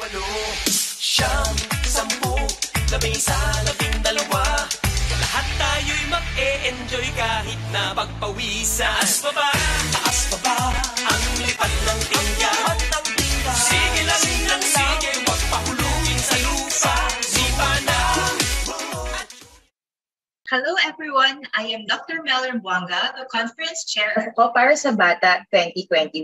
Siyam, sampu, 11, 12. Lahat tayo'y mag-e-enjoy kahit na pagpawisan. Taas pa ba ang lipat ng tingga? Sige lang ng sige, wag pahulugin sa lupa. Sipa na. Hello everyone, I am Dr. Melor Buanga, the Conference Chair of Akoparasabata 2021.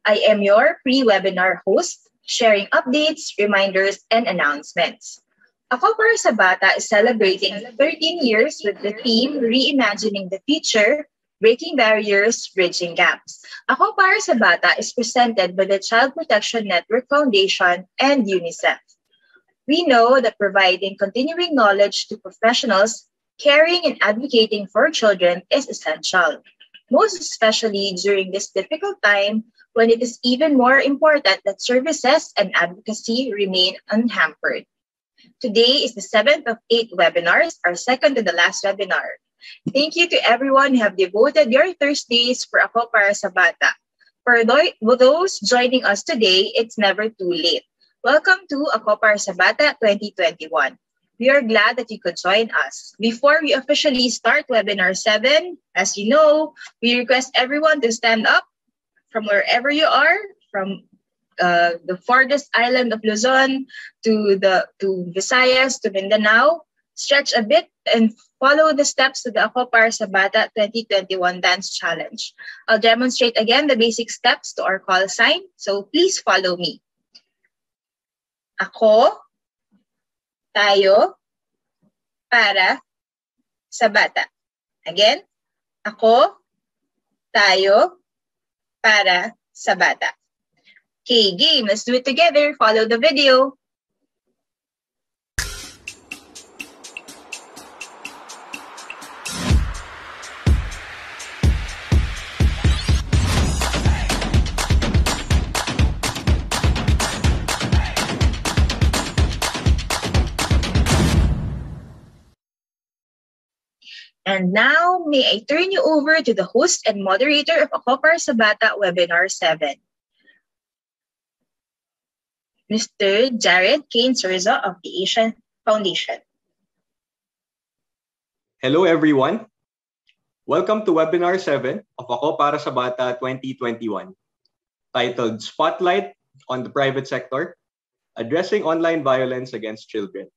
I am your pre-webinar host, sharing updates, reminders, and announcements. Akoparasabata is celebrating 13 years with the theme Reimagining the Future, Breaking Barriers, Bridging Gaps. Akoparasabata is presented by the Child Protection Network Foundation and UNICEF. We know that providing continuing knowledge to professionals caring and advocating for children is essential, most especially during this difficult time when it is even more important that services and advocacy remain unhampered. Today is the 7th of 8 webinars, our second to the last webinar. Thank you to everyone who have devoted your Thursdays for Akoparasabata. For those joining us today, it's never too late. Welcome to Akoparasabata 2021. We are glad that you could join us. Before we officially start webinar 7, as you know, we request everyone to stand up from wherever you are, from the farthest island of Luzon to Visayas to Mindanao. Stretch a bit and follow the steps to the Akoparasabata 2021 Dance Challenge. I'll demonstrate again the basic steps to our call sign, so please follow me. Ako, tayo, para, sa bata. Again, ako, tayo, para, sa bata. Okay, game. Let's do it together. Follow the video. And now, may I turn you over to the host and moderator of Akoparasabata Webinar 7, Mr. Jared Kane Surza of the Asian Foundation. Hello, everyone. Welcome to Webinar 7 of Akoparasabata 2021, titled Spotlight on the Private Sector, Addressing Online Violence Against Children.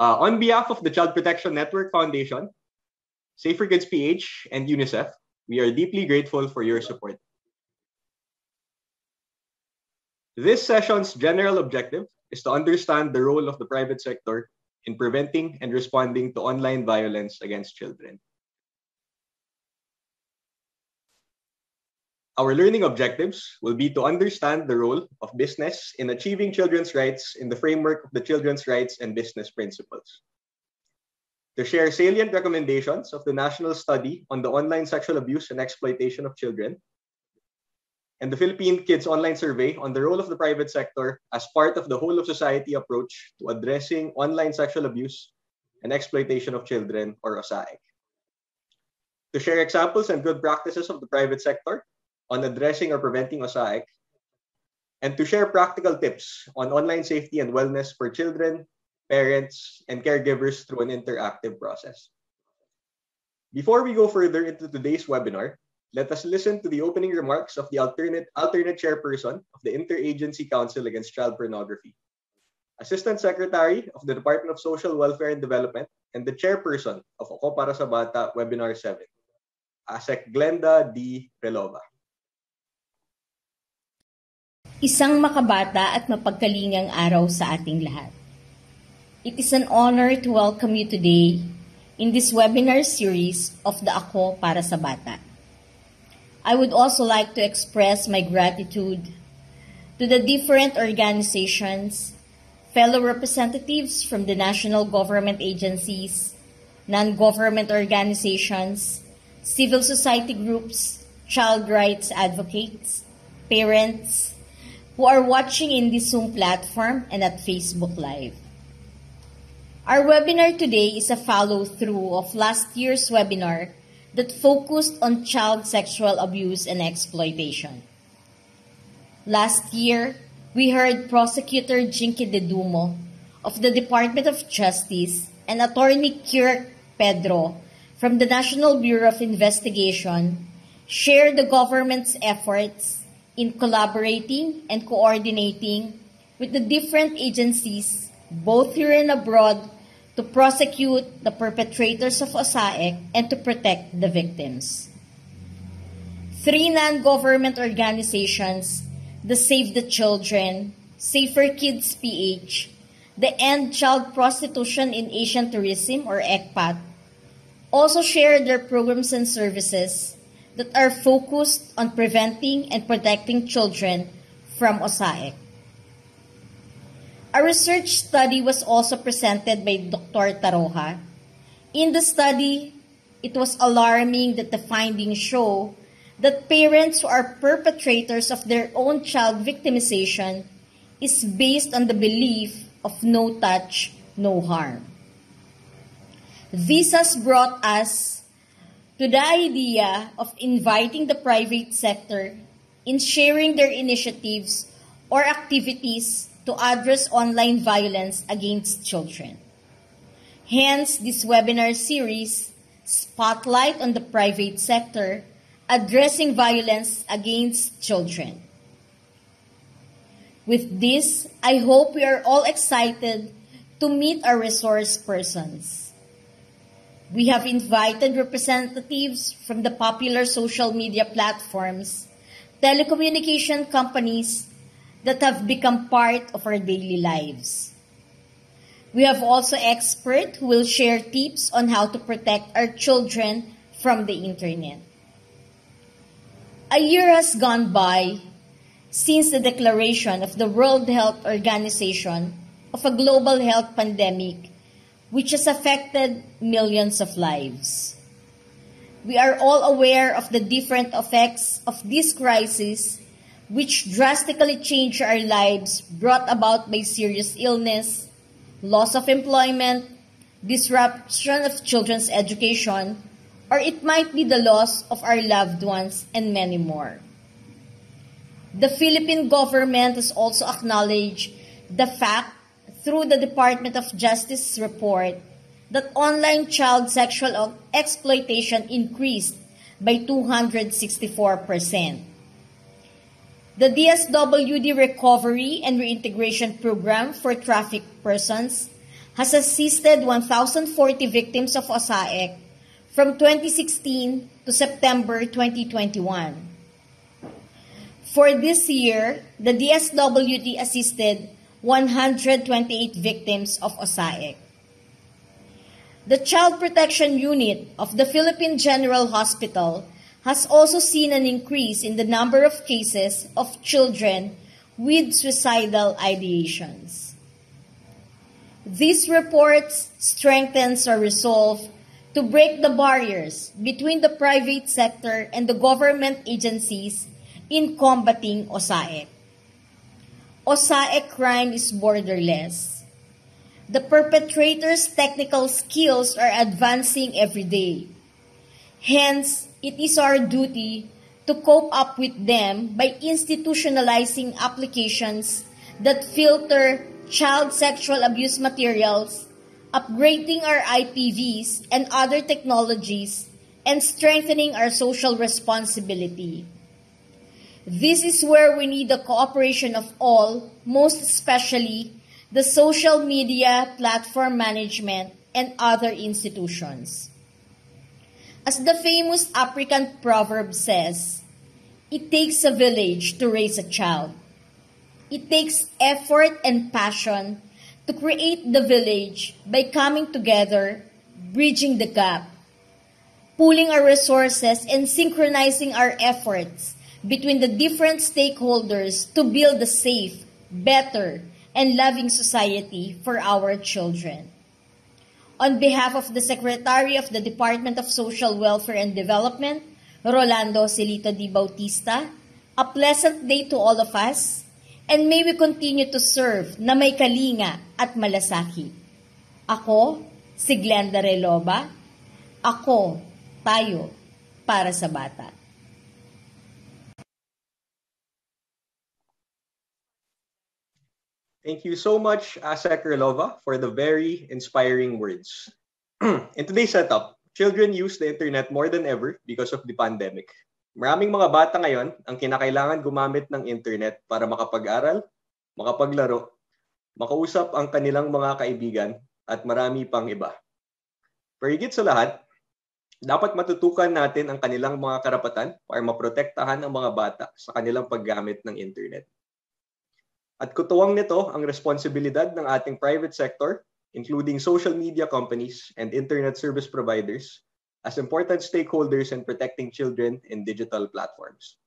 On behalf of the Child Protection Network Foundation, Safer Kids PH, and UNICEF, we are deeply grateful for your support. This session's general objective is to understand the role of the private sector in preventing and responding to online violence against children. Our learning objectives will be to understand the role of business in achieving children's rights in the framework of the Children's Rights and Business Principles, to share salient recommendations of the National Study on the Online Sexual Abuse and Exploitation of Children, and the Philippine Kids Online Survey on the role of the private sector as part of the whole of society approach to addressing online sexual abuse and exploitation of children, or OSAEC. To share examples and good practices of the private sector on addressing or preventing OSAEC, and to share practical tips on online safety and wellness for children, parents, and caregivers through an interactive process. Before we go further into today's webinar, let us listen to the opening remarks of the alternate chairperson of the Interagency Council Against Child Pornography, Assistant Secretary of the Department of Social Welfare and Development, and the chairperson of Akoparasabata Webinar 7, ASEC Glenda D. Relova. Isang makabata at mapagkalingang araw sa ating lahat. It is an honor to welcome you today in this webinar series of the Akoparasabata. I would also like to express my gratitude to the different organizations, fellow representatives from the national government agencies, non-government organizations, civil society groups, child rights advocates, parents, who are watching in this Zoom platform and at Facebook Live. Our webinar today is a follow-through of last year's webinar that focused on child sexual abuse and exploitation. Last year, we heard Prosecutor Jinky De Dumo of the Department of Justice and Attorney Kirk Pedro from the National Bureau of Investigation share the government's efforts in collaborating and coordinating with the different agencies, both here and abroad, to prosecute the perpetrators of OSAEC and to protect the victims. 3 non-government organizations, the Save the Children, Safer Kids PH, the End Child Prostitution in Asian Tourism or ECPAT, also share their programs and services that are focused on preventing and protecting children from OSAEC. A research study was also presented by Dr. Taroja. In the study, it was alarming that the findings show that parents who are perpetrators of their own child victimization is based on the belief of no touch, no harm. This has brought us to the idea of inviting the private sector in sharing their initiatives or activities to address online violence against children. Hence, this webinar series, Spotlight on the Private Sector, Addressing Violence Against Children. With this, I hope we are all excited to meet our resource persons. We have invited representatives from the popular social media platforms, telecommunication companies that have become part of our daily lives. We have also experts who will share tips on how to protect our children from the internet. A year has gone by since the declaration of the World Health Organization of a global health pandemic which has affected millions of lives. We are all aware of the different effects of this crisis which drastically changed our lives, brought about by serious illness, loss of employment, disruption of children's education, or it might be the loss of our loved ones, and many more. The Philippine government has also acknowledged the fact through the Department of Justice report that online child sexual exploitation increased by 264%. The DSWD Recovery and Reintegration Program for Trafficked Persons has assisted 1,040 victims of OSAEC from 2016 to September 2021. For this year, the DSWD assisted 128 victims of OSAEC. The Child Protection Unit of the Philippine General Hospital has also seen an increase in the number of cases of children with suicidal ideations. These reports strengthens our resolve to break the barriers between the private sector and the government agencies in combating OSAEC. OSAEC crime is borderless. The perpetrators' technical skills are advancing every day. Hence, it is our duty to cope up with them by institutionalizing applications that filter child sexual abuse materials, upgrading our IPVs and other technologies, and strengthening our social responsibility. This is where we need the cooperation of all, most especially the social media, platform management, and other institutions. As the famous African proverb says, it takes a village to raise a child. It takes effort and passion to create the village by coming together, bridging the gap, pooling our resources, and synchronizing our efforts between the different stakeholders to build a safe, better, and loving society for our children. On behalf of the Secretary of the Department of Social Welfare and Development, Rolando Celito D. Bautista, a pleasant day to all of us, and may we continue to serve na may kalinga at malasakit. Ako, si Glenda Reloba, ako, tayo, para sa bata. Thank you so much, Asek Krylova, for the very inspiring words. In today's setup, children use the internet more than ever because of the pandemic. Maraming mga bata ngayon ang kinakailangan gumamit ng internet para makapag-aral, makapaglaro, makausap ang kanilang mga kaibigan, at marami pang iba. Pero higit sa lahat, dapat matutukan natin ang kanilang mga karapatan para maprotektahan ang mga bata sa kanilang paggamit ng internet. At kutuwang nito ang responsibilidad ng ating private sector, including social media companies and internet service providers, as important stakeholders in protecting children in digital platforms.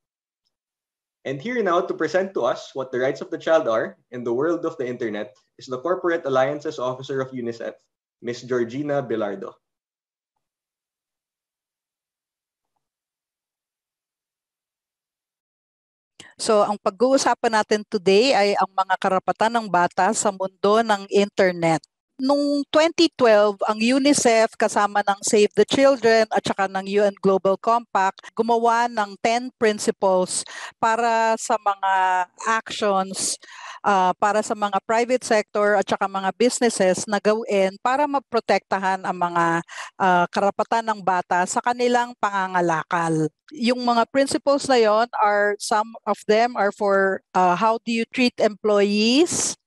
And here now to present to us what the rights of the child are in the world of the internet is the Corporate Alliances Officer of UNICEF, Ms. Georgina Bilardo. So ang pag-uusapan natin today ay ang mga karapatan ng bata sa mundo ng internet. Noong 2012, ang UNICEF kasama ng Save the Children at saka ng UN Global Compact gumawa ng 10 principles para sa mga actions para sa mga private sector at saka mga businesses na gawin para maprotektahan ang mga karapatan ng bata sa kanilang pangangalakal. Yung mga principles na yon are, some of them are for how do you treat employees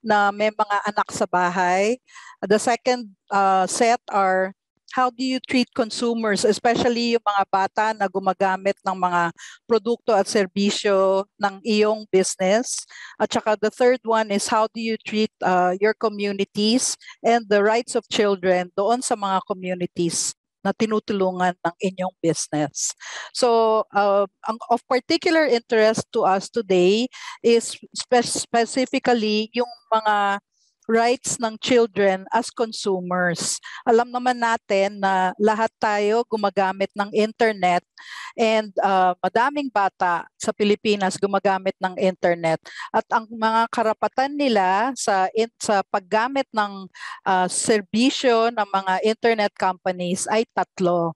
na may mga anak sa bahay. The second set are how do you treat consumers, especially yung mga bata na gumagamit ng mga produkto at serbisyo ng iyong business. At saka the third one is how do you treat your communities and the rights of children doon sa mga communities na tinutulungan ng inyong business. So, ang of particular interest to us today is specifically yung mga rights ng children as consumers. Alam naman natin na lahat tayo gumagamit ng internet and madaming bata sa Pilipinas gumagamit ng internet. At ang mga karapatan nila sa paggamit ng serbisyo ng mga internet companies ay tatlo.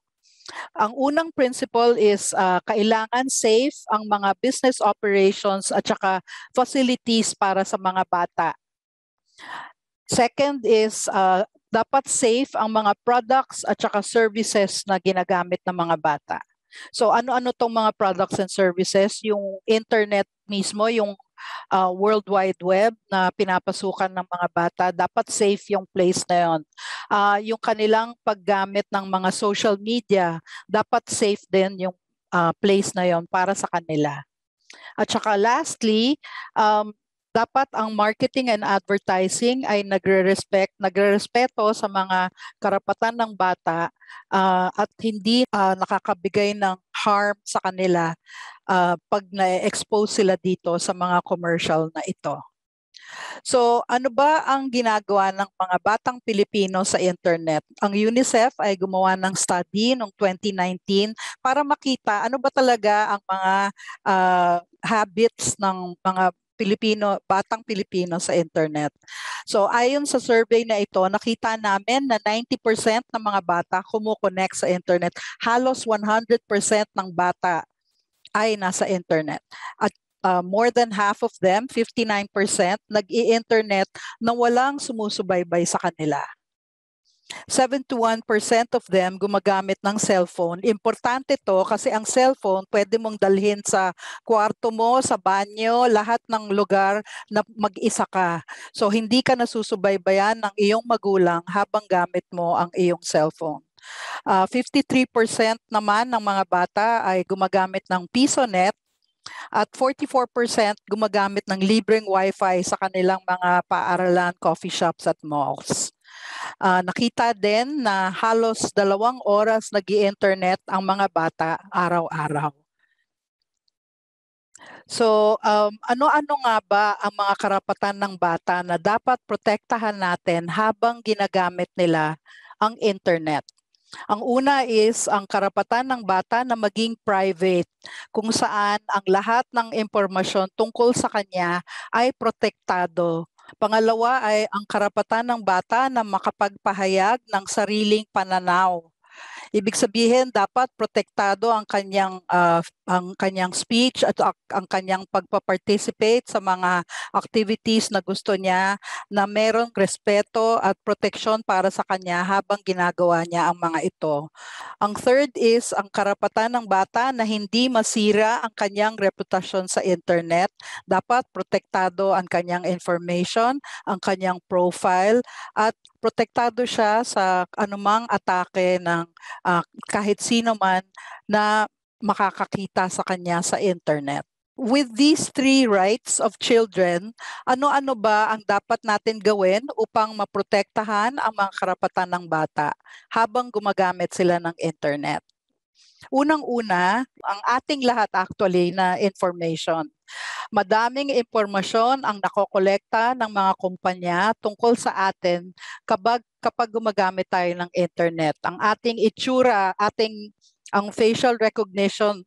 Ang unang principle is kailangan safe ang mga business operations at saka facilities para sa mga bata. Second is dapat safe ang mga products at saka services na ginagamit ng mga bata. So ano-ano tong mga products and services? Yung internet mismo, yung World Wide Web na pinapasukan ng mga bata, dapat safe yung place na yon. Yung kanilang paggamit ng mga social media, dapat safe din yung place na yon para sa kanila. At saka lastly, dapat ang marketing and advertising ay nagrerespeto sa mga karapatan ng bata at hindi nakakabigay ng harm sa kanila pag na-expose sila dito sa mga commercial na ito. So ano ba ang ginagawa ng mga batang Pilipino sa internet? Ang UNICEF ay gumawa ng study noong 2019 para makita ano ba talaga ang mga habits ng mga batang Pilipino sa internet. So ayon sa survey na ito, nakita namin na 90% ng mga bata kumukonect sa internet. Halos 100% ng bata ay nasa internet. At more than half of them, 59%, nag-i-internet na walang sumusubaybay sa kanila. 71% of them gumagamit ng cellphone. Importante to kasi ang cellphone pwede mong dalhin sa kwarto mo, sa banyo, lahat ng lugar na mag-isa ka. So hindi ka nasusubaybayan ng iyong magulang habang gamit mo ang iyong cellphone. 53% naman ng mga bata ay gumagamit ng PisoNet at 44% gumagamit ng libreng Wi-Fi sa kanilang mga paaralan, coffee shops at malls. Nakita din na halos 2 oras nag-i-internet ang mga bata araw-araw. So, ano-ano nga ba ang mga karapatan ng bata na dapat protektahan natin habang ginagamit nila ang internet? Ang una is ang karapatan ng bata na maging private, kung saan ang lahat ng impormasyon tungkol sa kanya ay protektado. Pangalawa ay ang karapatan ng bata na makapagpahayag ng sariling pananaw. Ibig sabihin, dapat protektado ang kanyang speech at ang kanyang pagpa-participate sa mga activities na gusto niya, na merong respeto at proteksyon para sa kanya habang ginagawa niya ang mga ito. Ang third is ang karapatan ng bata na hindi masira ang kanyang reputasyon sa internet. Dapat protektado ang kanyang information, ang kanyang profile, at protektado siya sa anumang atake ng kahit sino man na makakakita sa kanya sa internet. With these three rights of children, ano-ano ba ang dapat natin gawin upang maprotektahan ang mga karapatan ng bata habang gumagamit sila ng internet? Unang-una, ang ating lahat actually na information. Madaming impormasyon ang nakokolekta ng mga kumpanya tungkol sa atin kapag gumagamit tayo ng internet. Ang ating itsura, ang facial recognition,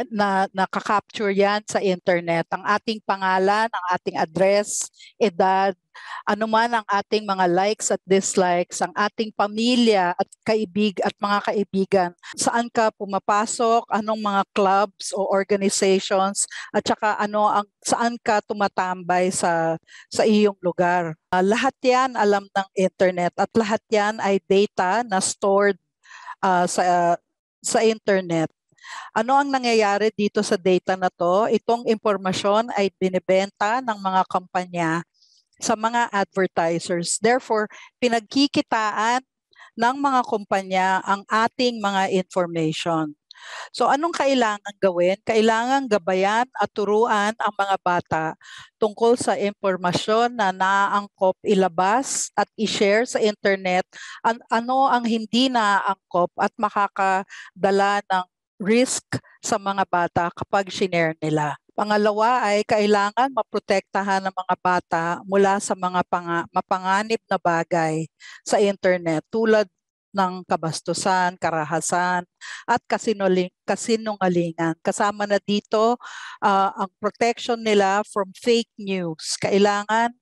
na nakaka-capture yan sa internet. Ang ating pangalan, ang ating address, edad, anuman ang ating mga likes at dislikes, ang ating pamilya at mga kaibigan, saan ka pumapasok, anong mga clubs o organizations, at saka saan ka tumatambay sa iyong lugar. Lahat yan alam ng internet at lahat yan ay data na stored sa internet. Ano ang nangyayari dito sa data na to? Itong impormasyon ay binibenta ng mga kumpanya sa mga advertisers. Therefore, pinagkikitaan ng mga kumpanya ang ating mga information. So anong kailangan gawin? Kailangan gabayan at turuan ang mga bata tungkol sa impormasyon na naaangkop ilabas at i-share sa internet, ano ang hindi naaangkop at makakadala ng risk sa mga bata kapag shinare nila. Pangalawa ay kailangan maprotektahan ng mga bata mula sa mga mapanganib na bagay sa internet tulad ng kabastusan, karahasan, at kasinungalingan. Kasama na dito ang protection nila from fake news. Kailangan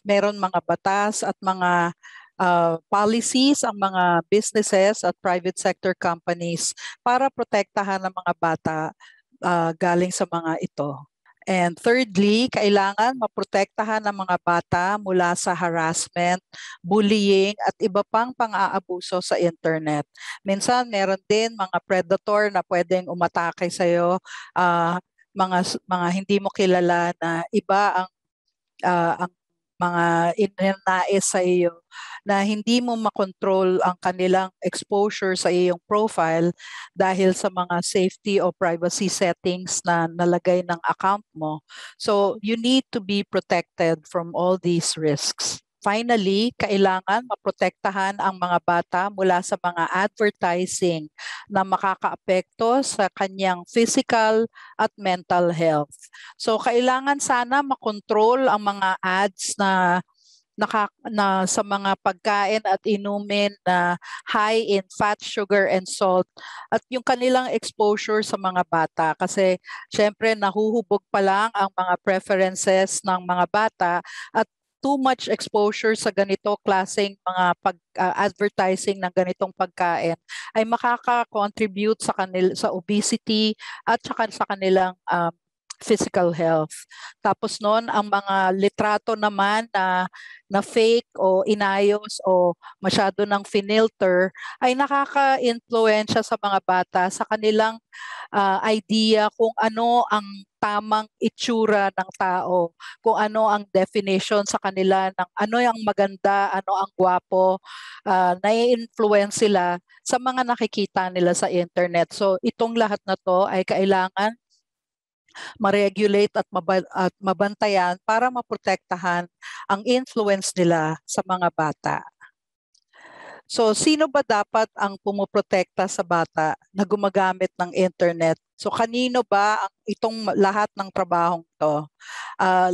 meron mga batas at mga policies ang mga businesses at private sector companies para protektahan ng mga bata galing sa mga ito. And thirdly, kailangan maprotektahan ng mga bata mula sa harassment, bullying, at iba pang pang-aabuso sa internet. Minsan, meron din mga predator na pwedeng umatake sa'yo, mga hindi mo kilala na iba ang mga inanais sa iyo, na hindi mo makontrol ang kanilang exposure sa iyong profile dahil sa mga safety o privacy settings na nalagay ng account mo. So you need to be protected from all these risks. Finally, kailangan maprotektahan ang mga bata mula sa mga advertising na makakaapekto sa kanyang physical at mental health. So kailangan sana makontrol ang mga ads na sa mga pagkain at inumin na high in fat, sugar, and salt, at yung kanilang exposure sa mga bata. Kasi syempre nahuhubog pa lang ang mga preferences ng mga bata, at too much exposure sa ganito klaseng mga advertising ng ganitong pagkain ay makaka-contribute sa obesity at saka sa kanilang physical health. Tapos noon, ang mga litrato naman na fake o inayos o masyado ng finilter ay nakaka-influensya sa mga bata sa kanilang idea kung ano ang tamang itsura ng tao, kung ano ang definition sa kanila ng ano ang maganda, ano ang gwapo, nai-influence sila sa mga nakikita nila sa internet. So itong lahat na to ay kailangan ma-regulate at mabantayan para maprotektahan ang influence nila sa mga bata. So, sino ba dapat ang pumoprotekta sa bata na gumagamit ng internet? So, kanino ba itong lahat ng trabahong to?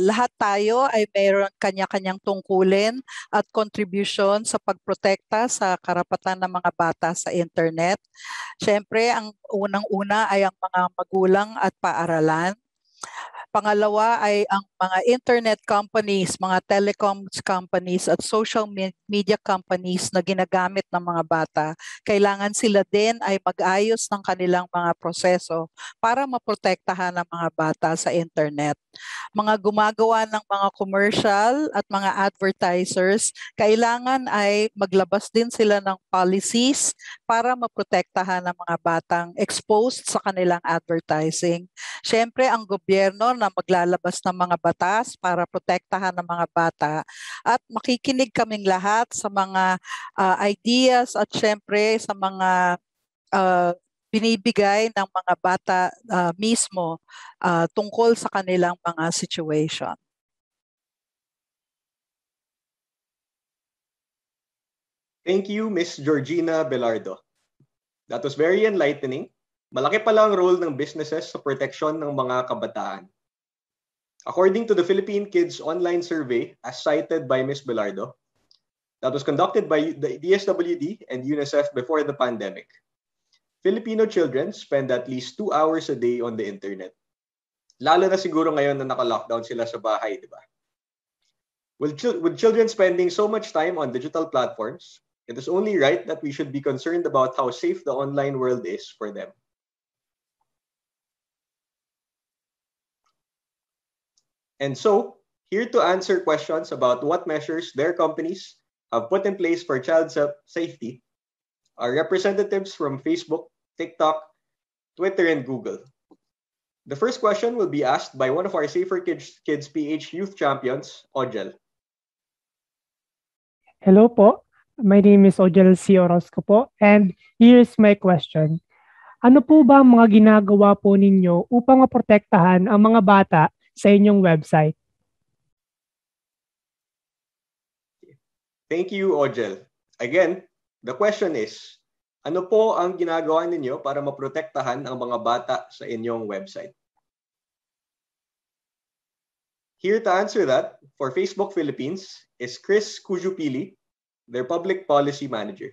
Lahat tayo ay mayroon kanya-kanyang tungkulin at contribution sa pagprotekta sa karapatan ng mga bata sa internet. Siyempre, ang unang-una ay ang mga magulang at paaralan. Pangalawa ay ang mga internet companies, mga telecoms companies at social media companies na ginagamit ng mga bata. Kailangan sila din ay mag-ayos ng kanilang mga proseso para maprotektahan ang mga bata sa internet. Mga gumagawa ng mga commercial at mga advertisers, kailangan ay maglabas din sila ng policies para maprotektahan ang mga batang exposed sa kanilang advertising. Siyempre, ang gobyerno na maglalabas ng mga batas para protektahan ng mga bata at makikinig kaming lahat sa mga ideas at siyempre sa mga binibigay ng mga bata mismo tungkol sa kanilang mga situation. Thank you, Ms. Georgina Belardo. That was very enlightening. Malaki pala ang role ng businesses sa protection ng mga kabataan. According to the Philippine Kids Online Survey, as cited by Ms. Belardo, that was conducted by the DSWD and UNICEF before the pandemic, Filipino children spend at least 2 hours a day on the internet. Lalo na siguro ngayon na naka-lockdown sila sa bahay, di ba? With children spending so much time on digital platforms, it is only right that we should be concerned about how safe the online world is for them. And so, here to answer questions about what measures their companies have put in place for child safety are representatives from Facebook, TikTok, Twitter, and Google. The first question will be asked by one of our Safer Kids PH youth champions, Ojel. Hello po, my name is Ojel C. Orozco po, and here's my question. Ano po ba ang mga ginagawa po ninyo upang maprotektahan ang mga bata sa inyong website? Thank you, Ojel. Again, the question is, ano po ang ginagawa ninyo para maprotektahan ang mga bata sa inyong website? Here to answer that, for Facebook Philippines, is Chris Cujupili, their Public Policy Manager.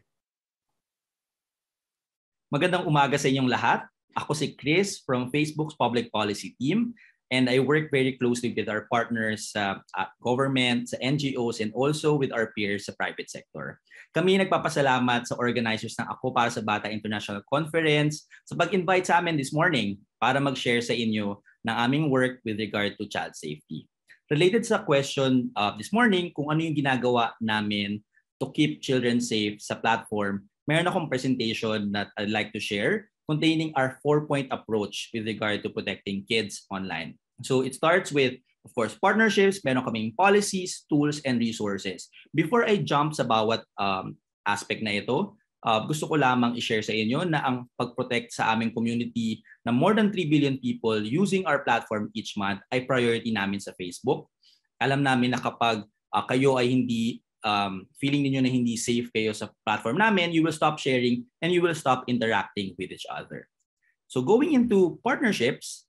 Magandang umaga sa inyong lahat. Ako si Chris from Facebook's Public Policy Team, and I work very closely with our partners sa government, sa NGOs, and also with our peers sa private sector. Kami nagpapasalamat sa organizers ng Ako Para sa Bata International Conference sa pag-invite sa amin this morning para mag-share sa inyo ng aming work with regard to child safety. Related sa question this morning kung ano yung ginagawa namin to keep children safe sa platform, meron akong presentation that I'd like to share containing our 4-point approach with regard to protecting kids online. So it starts with, of course, partnerships, meron kaming policies, tools, and resources. Before I jump sa bawat aspect na ito, gusto ko lamang i-share sa inyo na ang pag-protect sa aming community na more than 3 billion people using our platform each month ay priority namin sa Facebook. Alam namin na kapag kayo ay hindi feeling niyo na hindi safe kayo sa platform namin, you will stop sharing and you will stop interacting with each other. So going into partnerships,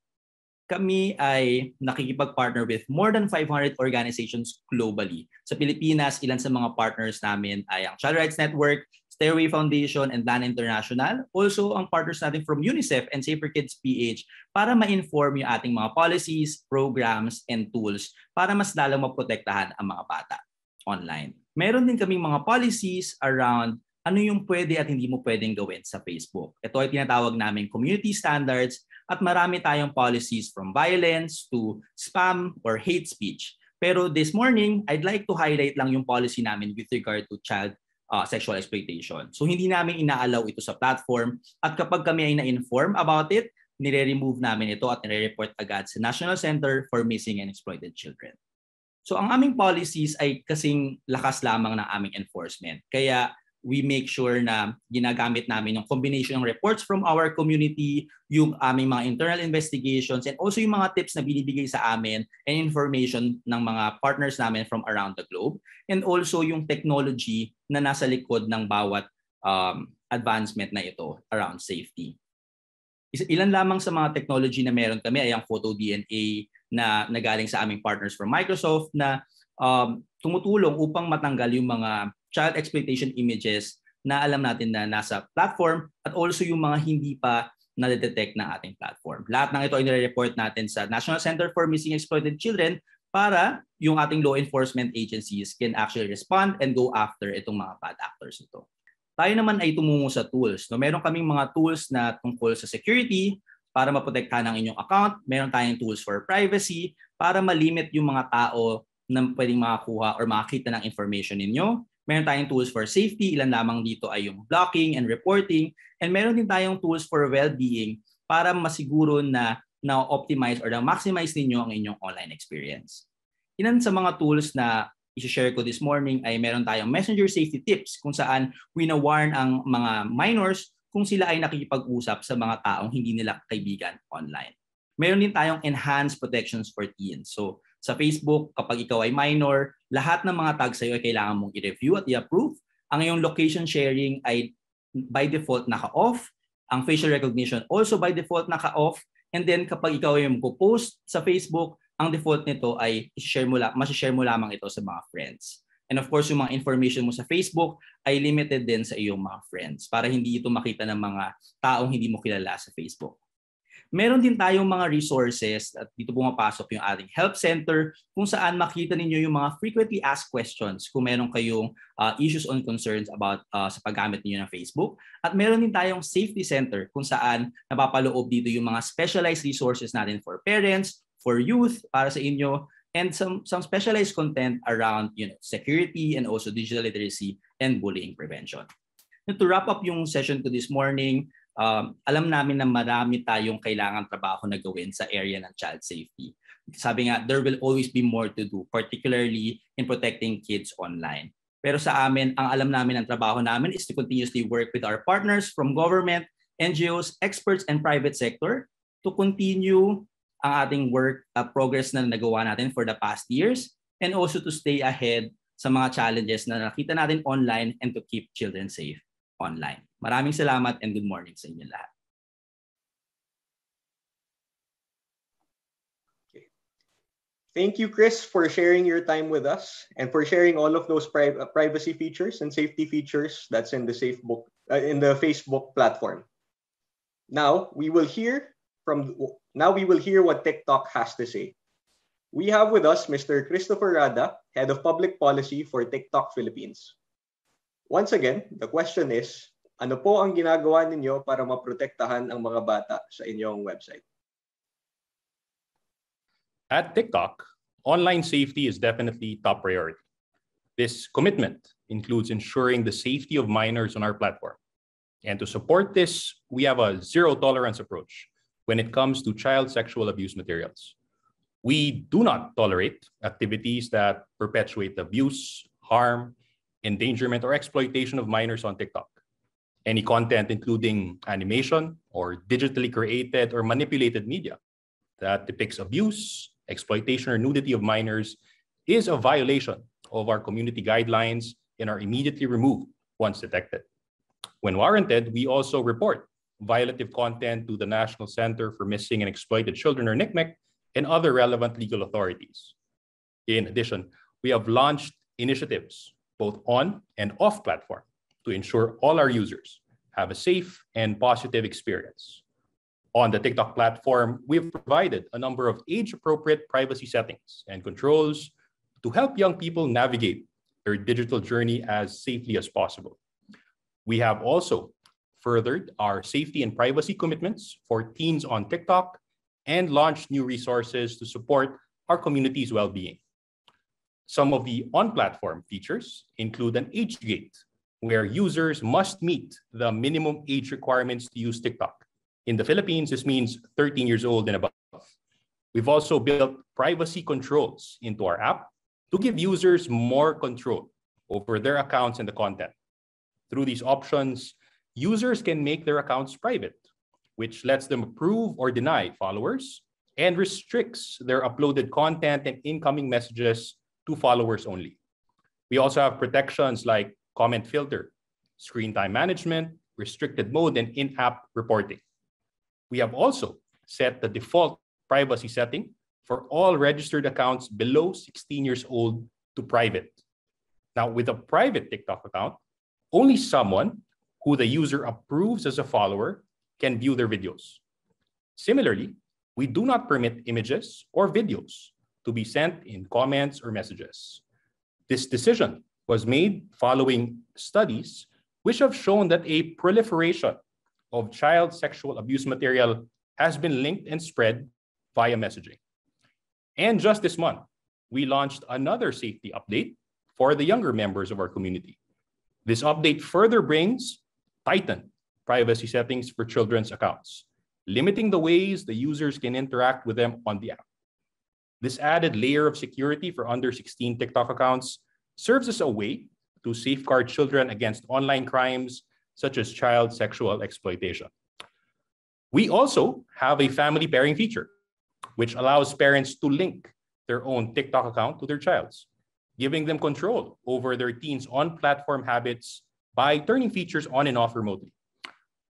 kami ay nakikipag-partner with more than 500 organizations globally. Sa Pilipinas, ilan sa mga partners namin ay ang Child Rights Network, Stairway Foundation, and Plan International. Also, ang partners natin from UNICEF and Safer Kids PH para ma-inform yung ating mga policies, programs, and tools para mas lalong maprotektahan ang mga bata online. Meron din kaming mga policies around ano yung pwede at hindi mo pwedeng gawin sa Facebook. Ito ay tinatawag namin community standards at marami tayong policies from violence to spam or hate speech. Pero this morning, I'd like to highlight lang yung policy namin with regard to child sexual exploitation. So hindi namin inaalaw ito sa platform at kapag kami ay na-inform about it, nire-remove namin ito at nire-report agad sa National Center for Missing and Exploited Children. So ang aming policies ay kasing lakas lamang ng aming enforcement. Kaya we make sure na ginagamit namin yung combination ng reports from our community, yung aming mga internal investigations, and also yung mga tips na binibigay sa amin and information ng mga partners namin from around the globe, and also yung technology na nasa likod ng bawat advancement na ito around safety. Ilan lamang sa mga technology na meron kami ay ang photo DNA na nagaling sa aming partners from Microsoft na tumutulong upang matanggal yung mga child exploitation images na alam natin na nasa platform at also yung mga hindi pa na-detect ng ating platform. Lahat ng ito ay nire-report natin sa National Center for Missing and Exploited Children para yung ating law enforcement agencies can actually respond and go after itong mga bad actors ito. Tayo naman ay tumungo sa tools. No? Meron kaming mga tools na tungkol sa security para maprotektahan ang inyong account. Meron tayong tools for privacy para malimit yung mga tao na pwedeng makakuha or makakita ng information ninyo. Meron tayong tools for safety, ilan lamang dito ay yung blocking and reporting. And meron din tayong tools for well-being para masiguro na na-optimize or na-maximize ninyo ang inyong online experience. Ilan sa mga tools na i-share ko this morning ay meron tayong messenger safety tips kung saan wina-warn ang mga minors kung sila ay nakikipag-usap sa mga taong hindi nila kaibigan online. Meron din tayong enhanced protections for teens. So sa Facebook, kapag ikaw ay minor, lahat ng mga tags sa'yo ay kailangan mong i-review at i-approve. Ang iyong location sharing ay by default naka-off. Ang facial recognition also by default naka-off. And then kapag ikaw ay magpo-post sa Facebook, ang default nito ay masishare mo lamang ito sa mga friends. And of course, yung mga information mo sa Facebook ay limited din sa iyong mga friends para hindi ito makita ng mga taong hindi mo kilala sa Facebook. Meron din tayong mga resources at dito pumapasok yung ating help center kung saan makita ninyo yung mga frequently asked questions kung meron kayong issues or concerns about sa paggamit niyo ng Facebook. At meron din tayong safety center kung saan napapaloob dito yung mga specialized resources natin for parents, for youth, para sa inyo, and some specialized content around security and also digital literacy and bullying prevention. And to wrap up yung session to this morning, alam namin na marami tayong kailangan trabaho na gawin sa area ng child safety. Sabi nga, there will always be more to do, particularly in protecting kids online. Pero sa amin, ang alam namin ng trabaho namin is to continuously work with our partners from government, NGOs, experts, and private sector to continue ang ating work progress na nagawa natin for the past years and also to stay ahead sa mga challenges na nakita natin online and to keep children safe online. Maraming salamat and good morning sa inyo lahat. Okay. Thank you, Chris, for sharing your time with us and for sharing all of those privacy features and safety features that's in the Facebook platform. Now we will hear what TikTok has to say. We have with us Mr. Christopher Rada, Head of Public Policy for TikTok Philippines. Once again, the question is, ano po ang ginagawa ninyo para maprotektahan ang mga bata sa inyong website? At TikTok, online safety is definitely top priority. This commitment includes ensuring the safety of minors on our platform. And to support this, we have a zero-tolerance approach when it comes to child sexual abuse materials. We do not tolerate activities that perpetuate abuse, harm, endangerment, or exploitation of minors on TikTok. Any content including animation or digitally created or manipulated media that depicts abuse, exploitation, or nudity of minors is a violation of our community guidelines and are immediately removed once detected. When warranted, we also report violative content to the National Center for Missing and Exploited Children, or NCMEC, and other relevant legal authorities. In addition, we have launched initiatives both on and off platform to ensure all our users have a safe and positive experience. On the TikTok platform, we've provided a number of age-appropriate privacy settings and controls to help young people navigate their digital journey as safely as possible. We have also furthered our safety and privacy commitments for teens on TikTok and launched new resources to support our community's well-being. Some of the on-platform features include an age gate, where users must meet the minimum age requirements to use TikTok. In the Philippines, this means 13 years old and above. We've also built privacy controls into our app to give users more control over their accounts and the content. Through these options, users can make their accounts private, which lets them approve or deny followers and restricts their uploaded content and incoming messages to followers only. We also have protections like comment filter, screen time management, restricted mode, and in-app reporting. We have also set the default privacy setting for all registered accounts below 16 years old to private. Now, with a private TikTok account, only someone who the user approves as a follower can view their videos. Similarly, we do not permit images or videos to be sent in comments or messages. This decision was made following studies which have shown that a proliferation of child sexual abuse material has been linked and spread via messaging. And just this month, we launched another safety update for the younger members of our community. This update further brings tightened privacy settings for children's accounts, limiting the ways the users can interact with them on the app. This added layer of security for under 16 TikTok accounts serves as a way to safeguard children against online crimes such as child sexual exploitation. We also have a family pairing feature, which allows parents to link their own TikTok account to their child's, giving them control over their teens' on-platform habits by turning features on and off remotely.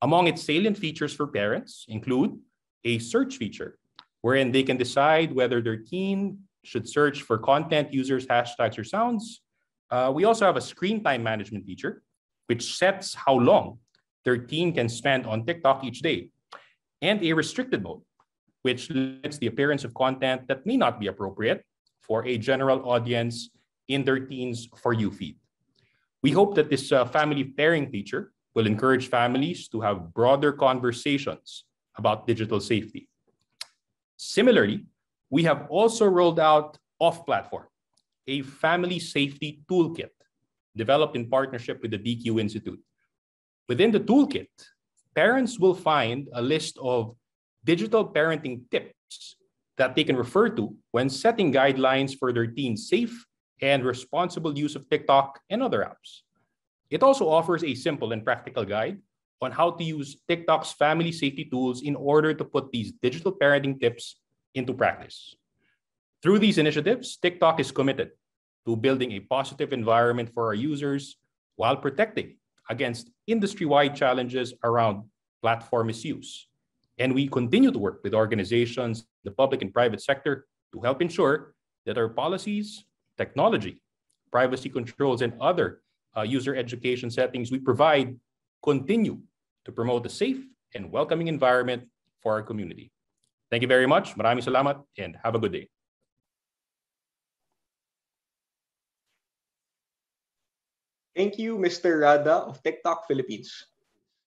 Among its salient features for parents include a search feature, wherein they can decide whether their teen should search for content, users, hashtags, or sounds. We also have a screen time management feature, which sets how long their teen can spend on TikTok each day, and a restricted mode, which limits the appearance of content that may not be appropriate for a general audience in their teens For You feed. We hope that this family pairing feature will encourage families to have broader conversations about digital safety. Similarly, we have also rolled out Off-Platform, a family safety toolkit developed in partnership with the DQ Institute. Within the toolkit, parents will find a list of digital parenting tips that they can refer to when setting guidelines for their teen's safe and responsible use of TikTok and other apps. It also offers a simple and practical guide on how to use TikTok's family safety tools in order to put these digital parenting tips into practice. Through these initiatives, TikTok is committed to building a positive environment for our users while protecting against industry-wide challenges around platform misuse. And we continue to work with organizations, the public and private sector, to help ensure that our policies, technology, privacy controls, and other user education settings we provide continue to promote a safe and welcoming environment for our community. Thank you very much. Maraming salamat and have a good day. Thank you, Mr. Rada of TikTok Philippines.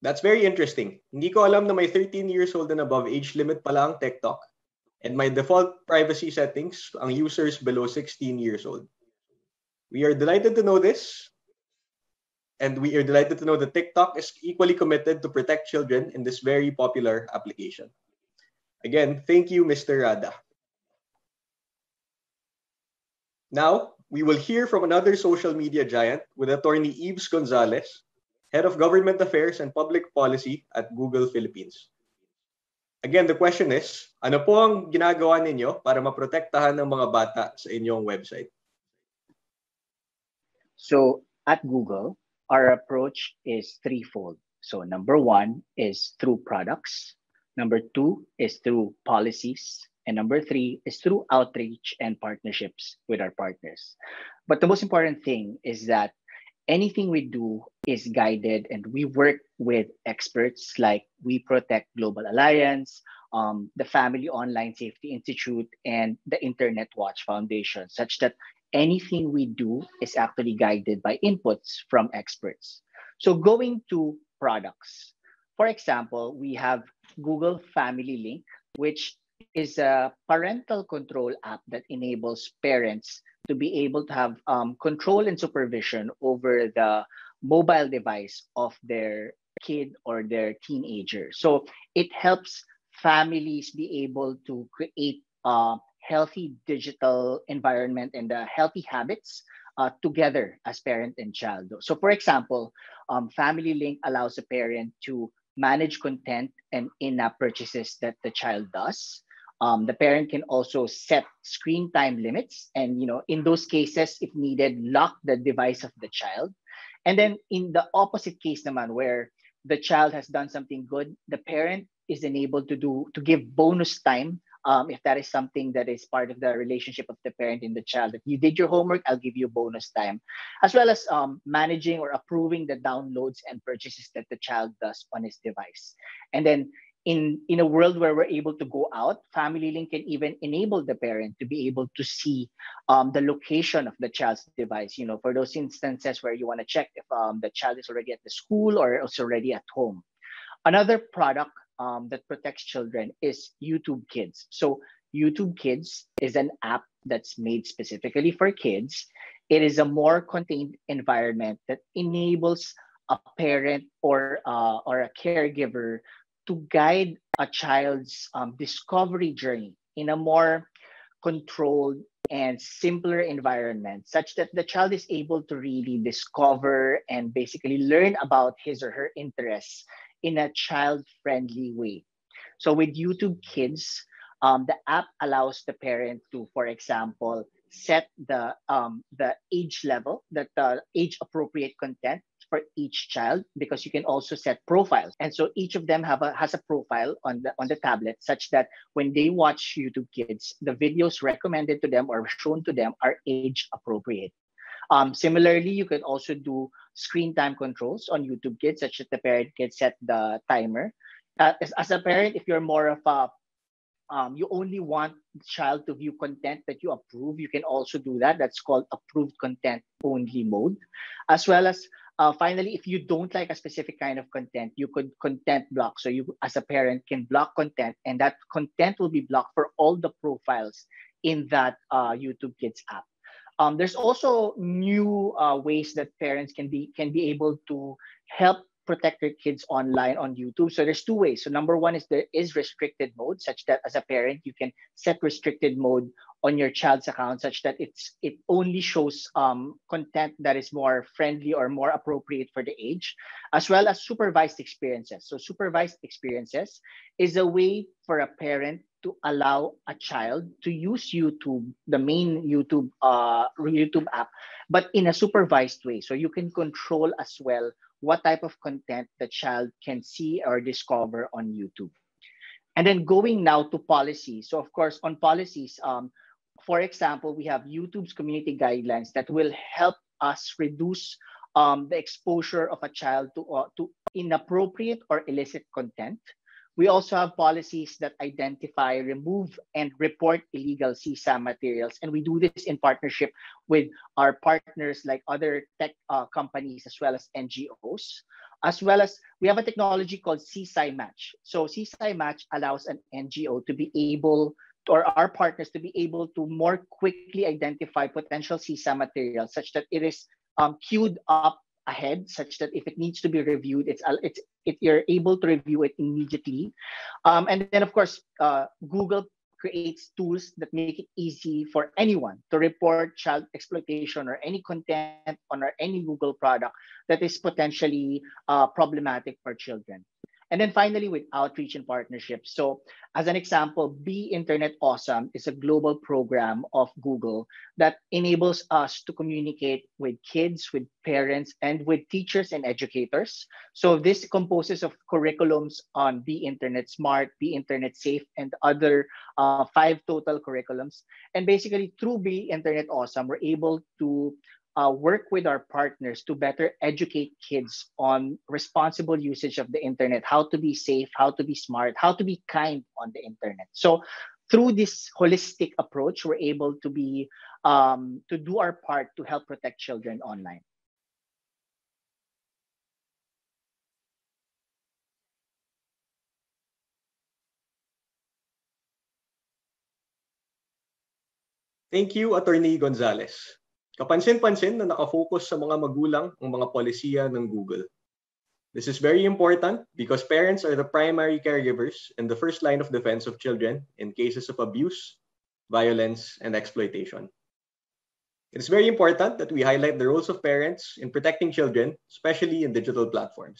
That's very interesting. Hindi ko alam na may 13 years old and above age limit pala ang TikTok. And my default privacy settings, ang users below 16 years old. We are delighted to know this. And we are delighted to know that TikTok is equally committed to protect children in this very popular application. Again, thank you, Mr. Rada. Now, we will hear from another social media giant with Attorney Yves Gonzalez, Head of Government Affairs and Public Policy at Google Philippines. Again, the question is, ano po ang ginagawa ninyo para maprotektahan ng mga bata sa inyong website? So, at Google, our approach is threefold. So, number one is through products. Number two is through policies. And number three is through outreach and partnerships with our partners. But the most important thing is that anything we do is guided, and we work with experts like We Protect Global Alliance, the Family Online Safety Institute, and the Internet Watch Foundation, such that anything we do is actually guided by inputs from experts. So going to products, for example, we have Google Family Link, which is a parental control app that enables parents to be able to have control and supervision over the mobile device of their kid or their teenager. So it helps families be able to create a healthy digital environment and healthy habits together as parent and child. So for example, Family Link allows a parent to manage content and in-app purchases that the child does. The parent can also set screen time limits, and in those cases, if needed, lock the device of the child. And then in the opposite case naman, where the child has done something good, the parent is enabled to give bonus time if that is something that is part of the relationship of the parent and the child, that you did your homework, I'll give you bonus time, as well as managing or approving the downloads and purchases that the child does on his device. And then in a world where we're able to go out, Family Link can even enable the parent to be able to see the location of the child's device, for those instances where you want to check if the child is already at the school or is already at home. Another product that protects children is YouTube Kids. So YouTube Kids is an app that's made specifically for kids. It is a more contained environment that enables a parent or a caregiver to guide a child's discovery journey in a more controlled and simpler environment, such that the child is able to really discover and basically learn about his or her interests in a child-friendly way. So with YouTube Kids, the app allows the parent to, for example, set the age level, the age-appropriate content for each child, because you can also set profiles. And so each of them has a profile on the tablet, such that when they watch YouTube Kids, the videos recommended to them or shown to them are age-appropriate. Similarly, you can also do screen time controls on YouTube Kids, such that the parent can set the timer. As a parent, if you're more of a you only want the child to view content that you approve, you can also do that. That's called approved content only mode. As well as finally, if you don't like a specific kind of content, you could content block. So you, as a parent, can block content, and that content will be blocked for all the profiles in that YouTube Kids app. There's also new ways that parents can be able to help protect their kids online on YouTube. So there's two ways. So number one is there is restricted mode, such that as a parent, you can set restricted mode on your child's account, such that it only shows content that is more friendly or more appropriate for the age, as well as supervised experiences. So supervised experiences is a way for a parent to allow a child to use YouTube, the main YouTube app, but in a supervised way. So you can control as well what type of content the child can see or discover on YouTube. And then going now to policy. So of course, on policies, for example, we have YouTube's community guidelines that will help us reduce the exposure of a child to inappropriate or illicit content. We also have policies that identify, remove, and report illegal CSAM materials. And we do this in partnership with our partners like other tech companies, as well as NGOs. As well as we have a technology called CSI Match. So CSI Match allows an NGO to be able, or our partners to be able to more quickly identify potential CSAM materials, such that it is queued up ahead, such that if it needs to be reviewed, you're able to review it immediately. And then of course, Google creates tools that make it easy for anyone to report child exploitation or any content on any Google product that is potentially problematic for children. And then finally, with outreach and partnerships. So as an example, Be Internet Awesome is a global program of Google that enables us to communicate with kids, with parents, and with teachers and educators. So this composes of curriculums on Be Internet Smart, Be Internet Safe, and other 5 total curriculums. And basically, through Be Internet Awesome, we're able to work with our partners to better educate kids on responsible usage of the internet, how to be safe, how to be smart, how to be kind on the internet. So through this holistic approach, we're able to be to do our part to help protect children online. Thank you, Attorney Gonzalez. Kapansin-pansin na nakafocus sa mga magulang ang mga polisiya ng Google. This is very important because parents are the primary caregivers and the first line of defense of children in cases of abuse, violence, and exploitation. It is very important that we highlight the roles of parents in protecting children, especially in digital platforms.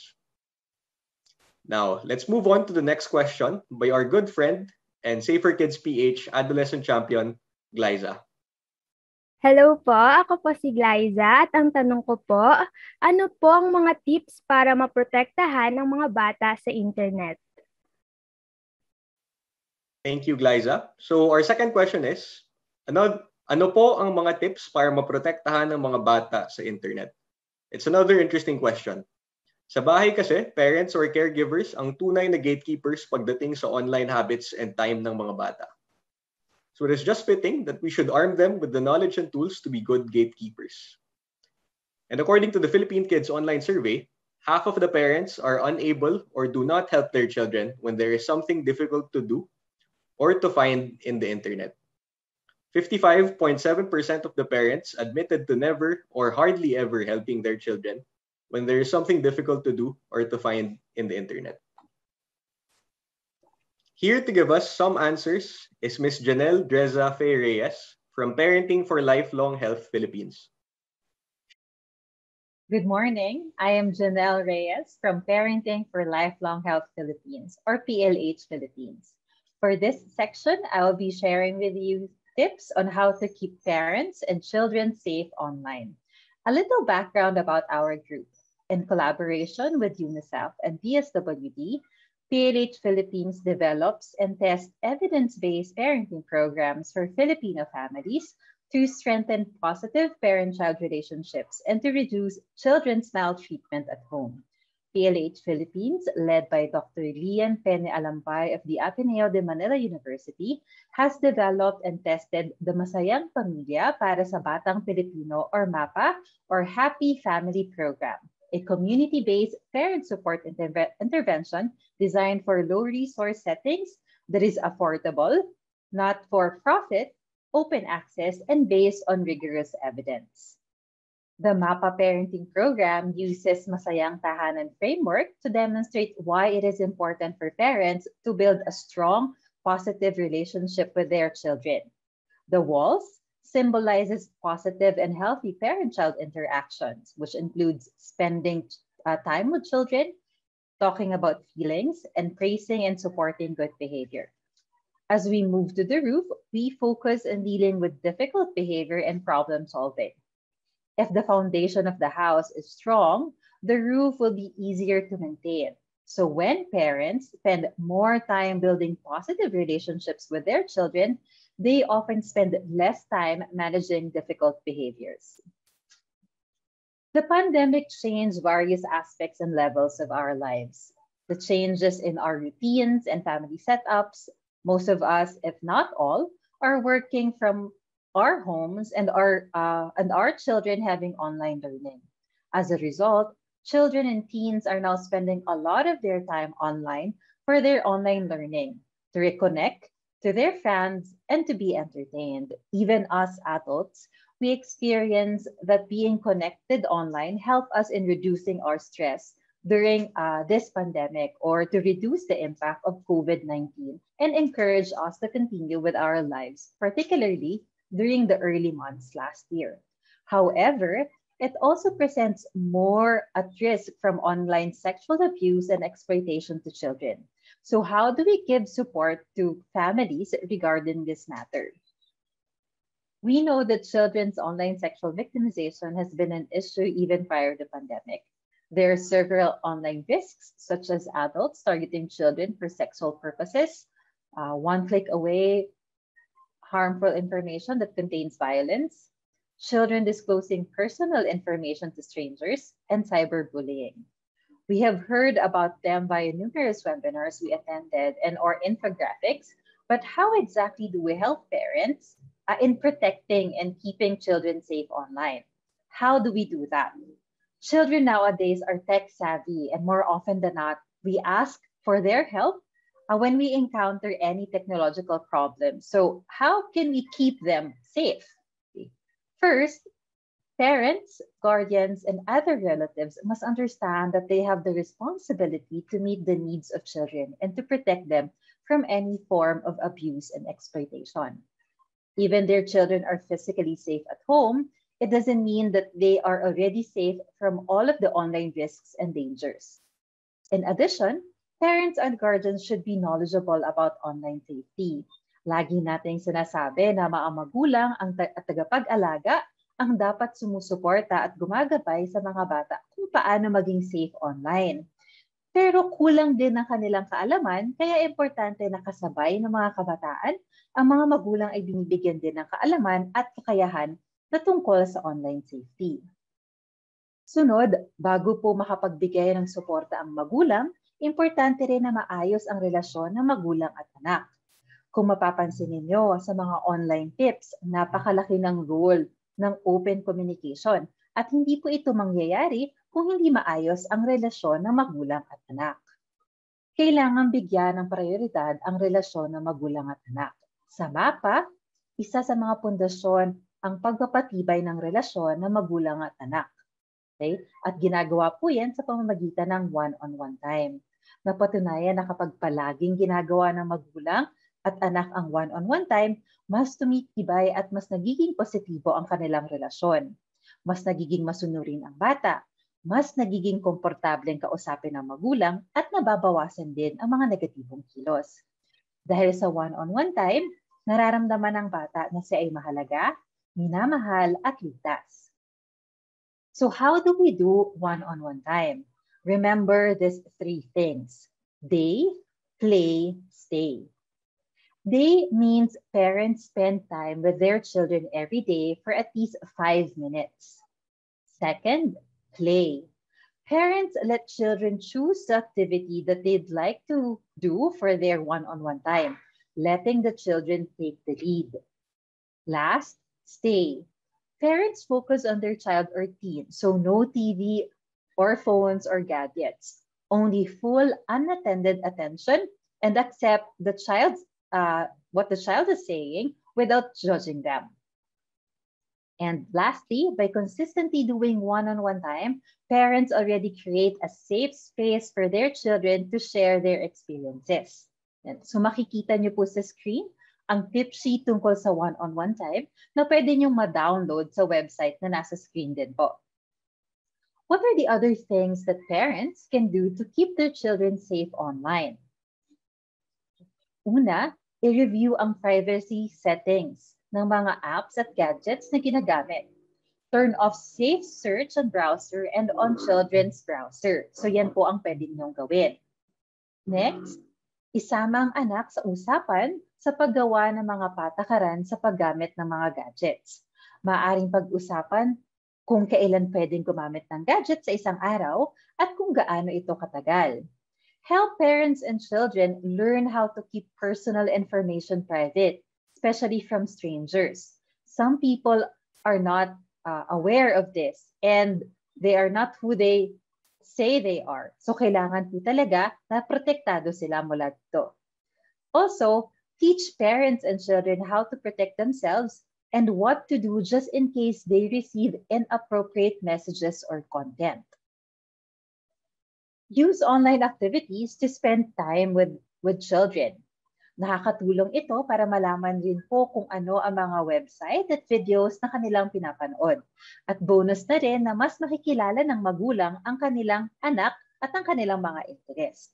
Now, let's move on to the next question by our good friend and Safer Kids PH adolescent champion, Glyza. Hello po, ako po si Glyza at ang tanong ko po, ano po ang mga tips para maprotektahan ng mga bata sa internet? Thank you, Glyza. So our second question is, ano po ang mga tips para maprotektahan ng mga bata sa internet? It's another interesting question. Sa bahay kasi, parents or caregivers ang tunay na gatekeepers pagdating sa online habits and time ng mga bata. So it is just fitting that we should arm them with the knowledge and tools to be good gatekeepers. And according to the Philippine Kids Online Survey, half of the parents are unable or do not help their children when there is something difficult to do or to find in the internet. 55.7% of the parents admitted to never or hardly ever helping their children when there is something difficult to do or to find in the internet. Here to give us some answers is Ms. Janelle Dreza Fe Reyes from Parenting for Lifelong Health Philippines. Good morning. I am Janelle Reyes from Parenting for Lifelong Health Philippines, or PLH Philippines. For this section, I will be sharing with you tips on how to keep parents and children safe online. A little background about our group. In collaboration with UNICEF and PSWD, PLH Philippines develops and tests evidence-based parenting programs for Filipino families to strengthen positive parent-child relationships and to reduce children's maltreatment at home. PLH Philippines, led by Dr. Lian Pene Alambay of the Ateneo de Manila University, has developed and tested the Masayang Pamilya para sa Batang Pilipino or MAPA or Happy Family Program, a community-based parent support intervention designed for low-resource settings that is affordable, not for profit, open access, and based on rigorous evidence. The MAPA parenting program uses Masayang Tahanan framework to demonstrate why it is important for parents to build a strong, positive relationship with their children. The walls symbolizes positive and healthy parent-child interactions, which includes spending time with children, talking about feelings, and praising and supporting good behavior. As we move to the roof, we focus on dealing with difficult behavior and problem solving. If the foundation of the house is strong, the roof will be easier to maintain. So when parents spend more time building positive relationships with their children, they often spend less time managing difficult behaviors. The pandemic changed various aspects and levels of our lives. The changes in our routines and family setups, most of us, if not all, are working from our homes and our children having online learning. As a result, children and teens are now spending a lot of their time online for their online learning, to reconnect to their friends, and to be entertained. Even us adults, we experience that being connected online help us in reducing our stress during this pandemic or to reduce the impact of COVID-19 and encourage us to continue with our lives, particularly during the early months last year. However, it also presents more at risk from online sexual abuse and exploitation to children. So how do we give support to families regarding this matter? We know that children's online sexual victimization has been an issue even prior to the pandemic. There are several online risks, such as adults targeting children for sexual purposes, one click away, harmful information that contains violence, children disclosing personal information to strangers, and cyberbullying. We have heard about them via numerous webinars we attended and or infographics, but how exactly do we help parents in protecting and keeping children safe online? How do we do that? Children nowadays are tech savvy, and more often than not, we ask for their help when we encounter any technological problem. So how can we keep them safe? First, parents, guardians, and other relatives must understand that they have the responsibility to meet the needs of children and to protect them from any form of abuse and exploitation. Even their children are physically safe at home, it doesn't mean that they are already safe from all of the online risks and dangers. In addition, parents and guardians should be knowledgeable about online safety. Lagi nating sinasabi na mga magulang at tagapag-alaga ang dapat sumusuporta at gumagabay sa mga bata kung paano maging safe online. Pero kulang din ang kanilang kaalaman, kaya importante na kasabay ng mga kabataan, ang mga magulang ay binibigyan din ng kaalaman at kakayahan na tungkol sa online safety. Sunod, bago po makapagbigay ng suporta ang magulang, importante rin na maayos ang relasyon ng magulang at anak. Kung mapapansin ninyo sa mga online tips, napakalaki ng role ng open communication at hindi po ito mangyayari kung hindi maayos ang relasyon ng magulang at anak. Kailangan bigyan ng prioridad ang relasyon ng magulang at anak. Sa BAPA, isa sa mga pundasyon ang pagpapatibay ng relasyon ng magulang at anak. Okay? At ginagawa po yan sa pamamagitan ng one-on-one time. Napatunayan na kapag palaging ginagawa ng magulang at anak ang one-on-one time, mas tumitibay at mas nagiging positibo ang kanilang relasyon. Mas nagiging masunurin ang bata, mas nagiging komportableng kausapin ng magulang at nababawasan din ang mga negatibong kilos. Dahil sa one-on-one time, nararamdaman ng bata na siya ay mahalaga, minamahal at ligtas. So how do we do one-on-one time? Remember these three things: day, play, stay. Day means parents spend time with their children every day for at least 5 minutes. Second, play. Parents let children choose the activity that they'd like to do for their one-on-one time, letting the children take the lead. Last, stay. Parents focus on their child or teen, so no TV or phones or gadgets. Only full unattended attention and accept the child's what the child is saying without judging them. And lastly, by consistently doing one-on-one time, parents already create a safe space for their children to share their experiences. And so makikita niyo po sa screen ang tip sheet tungkol sa one-on-one time na pwede niyong ma-download sa website na nasa screen din po. What are the other things that parents can do to keep their children safe online? Una, i-review ang privacy settings ng mga apps at gadgets na ginagamit. Turn off safe search on browser and on children's browser. So yan po ang pwede niyong gawin. Next, isama ang anak sa usapan sa paggawa ng mga patakaran sa paggamit ng mga gadgets. Maaaring pag-usapan kung kailan pwedeng gumamit ng gadget sa isang araw at kung gaano ito katagal. Help parents and children learn how to keep personal information private, especially from strangers. Some people are not aware of this and they are not who they say they are. So kailangan po talaga na protektado sila mula dito. Also, teach parents and children how to protect themselves and what to do just in case they receive inappropriate messages or content. Use online activities to spend time with children. Nakakatulong ito para malaman rin po kung ano ang mga website at videos na kanilang pinapanood. At bonus na rin na mas makikilala ng magulang ang kanilang anak at ang kanilang mga interes.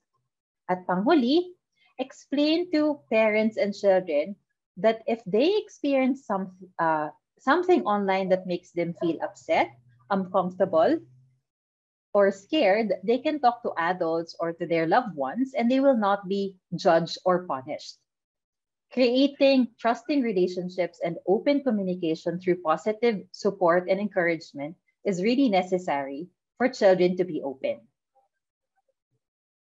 At panghuli, explain to parents and children that if they experience something online that makes them feel upset, uncomfortable, or scared, they can talk to adults or to their loved ones and they will not be judged or punished. Creating trusting relationships and open communication through positive support and encouragement is really necessary for children to be open.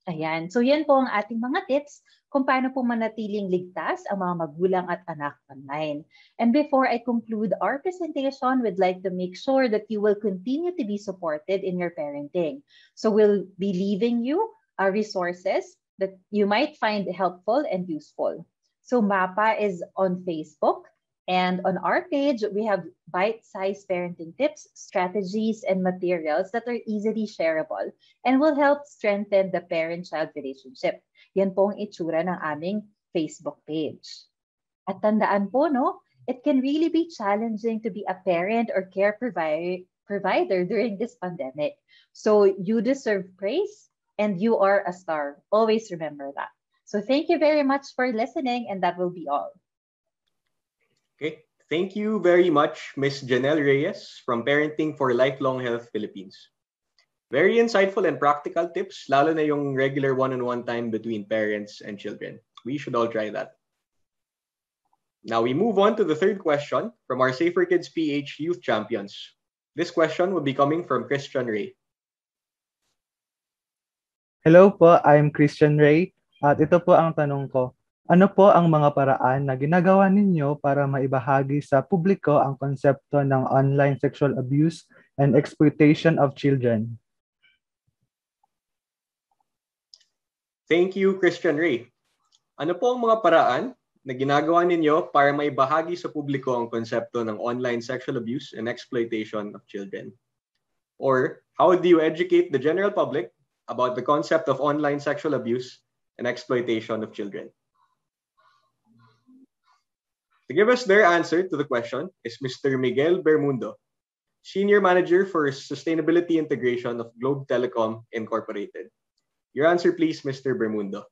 Ayan. So yan po ang ating mga tips kung paano po manatiling ligtas ang mga magulang at anak online. And before I conclude our presentation, we'd like to make sure that you will continue to be supported in your parenting. So we'll be leaving you our resources that you might find helpful and useful. So MAPA is on Facebook. And on our page, we have bite-sized parenting tips, strategies, and materials that are easily shareable and will help strengthen the parent-child relationship. Yan po ang itsura ng aming Facebook page. At tandaan po, no, it can really be challenging to be a parent or care provider during this pandemic. So you deserve praise and you are a star. Always remember that. So thank you very much for listening, and that will be all. Okay, thank you very much, Ms. Janelle Reyes from Parenting for Lifelong Health Philippines. Very insightful and practical tips, lalo na yung regular one-on-one time between parents and children. We should all try that. Now we move on to the third question from our Safer Kids PH Youth Champions. This question will be coming from Christian Ray. Hello po, I'm Christian Ray at ito po ang tanong ko. Ano po ang mga paraan na ginagawa ninyo para maibahagi sa publiko ang konsepto ng online sexual abuse and exploitation of children? Thank you, Christian Ray. Ano po ang mga paraan na ginagawa ninyo para maibahagi sa publiko ang konsepto ng online sexual abuse and exploitation of children? Or how do you educate the general public about the concept of online sexual abuse and exploitation of children? To give us their answer to the question is Mr. Miguel Bermundo, Senior Manager for Sustainability Integration of Globe Telecom Incorporated. Your answer, please, Mr. Bermundo.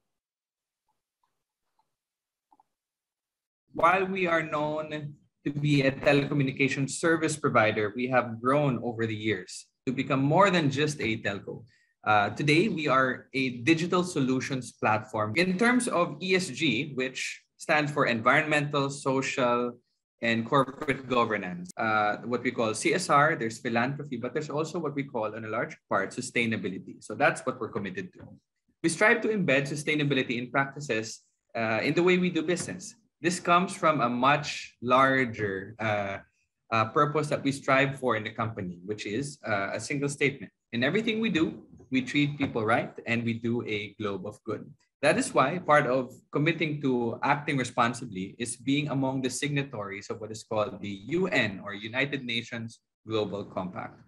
While we are known to be a telecommunications service provider, we have grown over the years to become more than just a telco. Today, we are a digital solutions platform. In terms of ESG, which stands for environmental, social, and corporate governance, what we call CSR, there's philanthropy, but there's also what we call, in a large part, sustainability. So that's what we're committed to. We strive to embed sustainability in practices in the way we do business. This comes from a much larger purpose that we strive for in the company, which is a single statement. In everything we do, we treat people right and we do a globe of good. That is why part of committing to acting responsibly is being among the signatories of what is called the UN or United Nations Global Compact.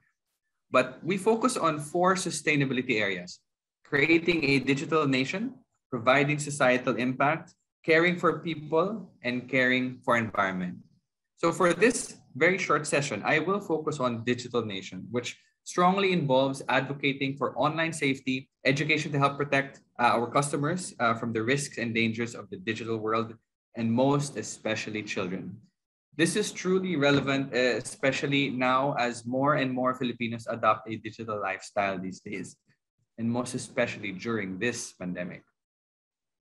But we focus on 4 sustainability areas: creating a digital nation, providing societal impact, caring for people, and caring for environment. So for this very short session, I will focus on digital nation, which strongly involves advocating for online safety, education to help protect our customers from the risks and dangers of the digital world, and most especially children. This is truly relevant, especially now as more and more Filipinos adopt a digital lifestyle these days, and most especially during this pandemic.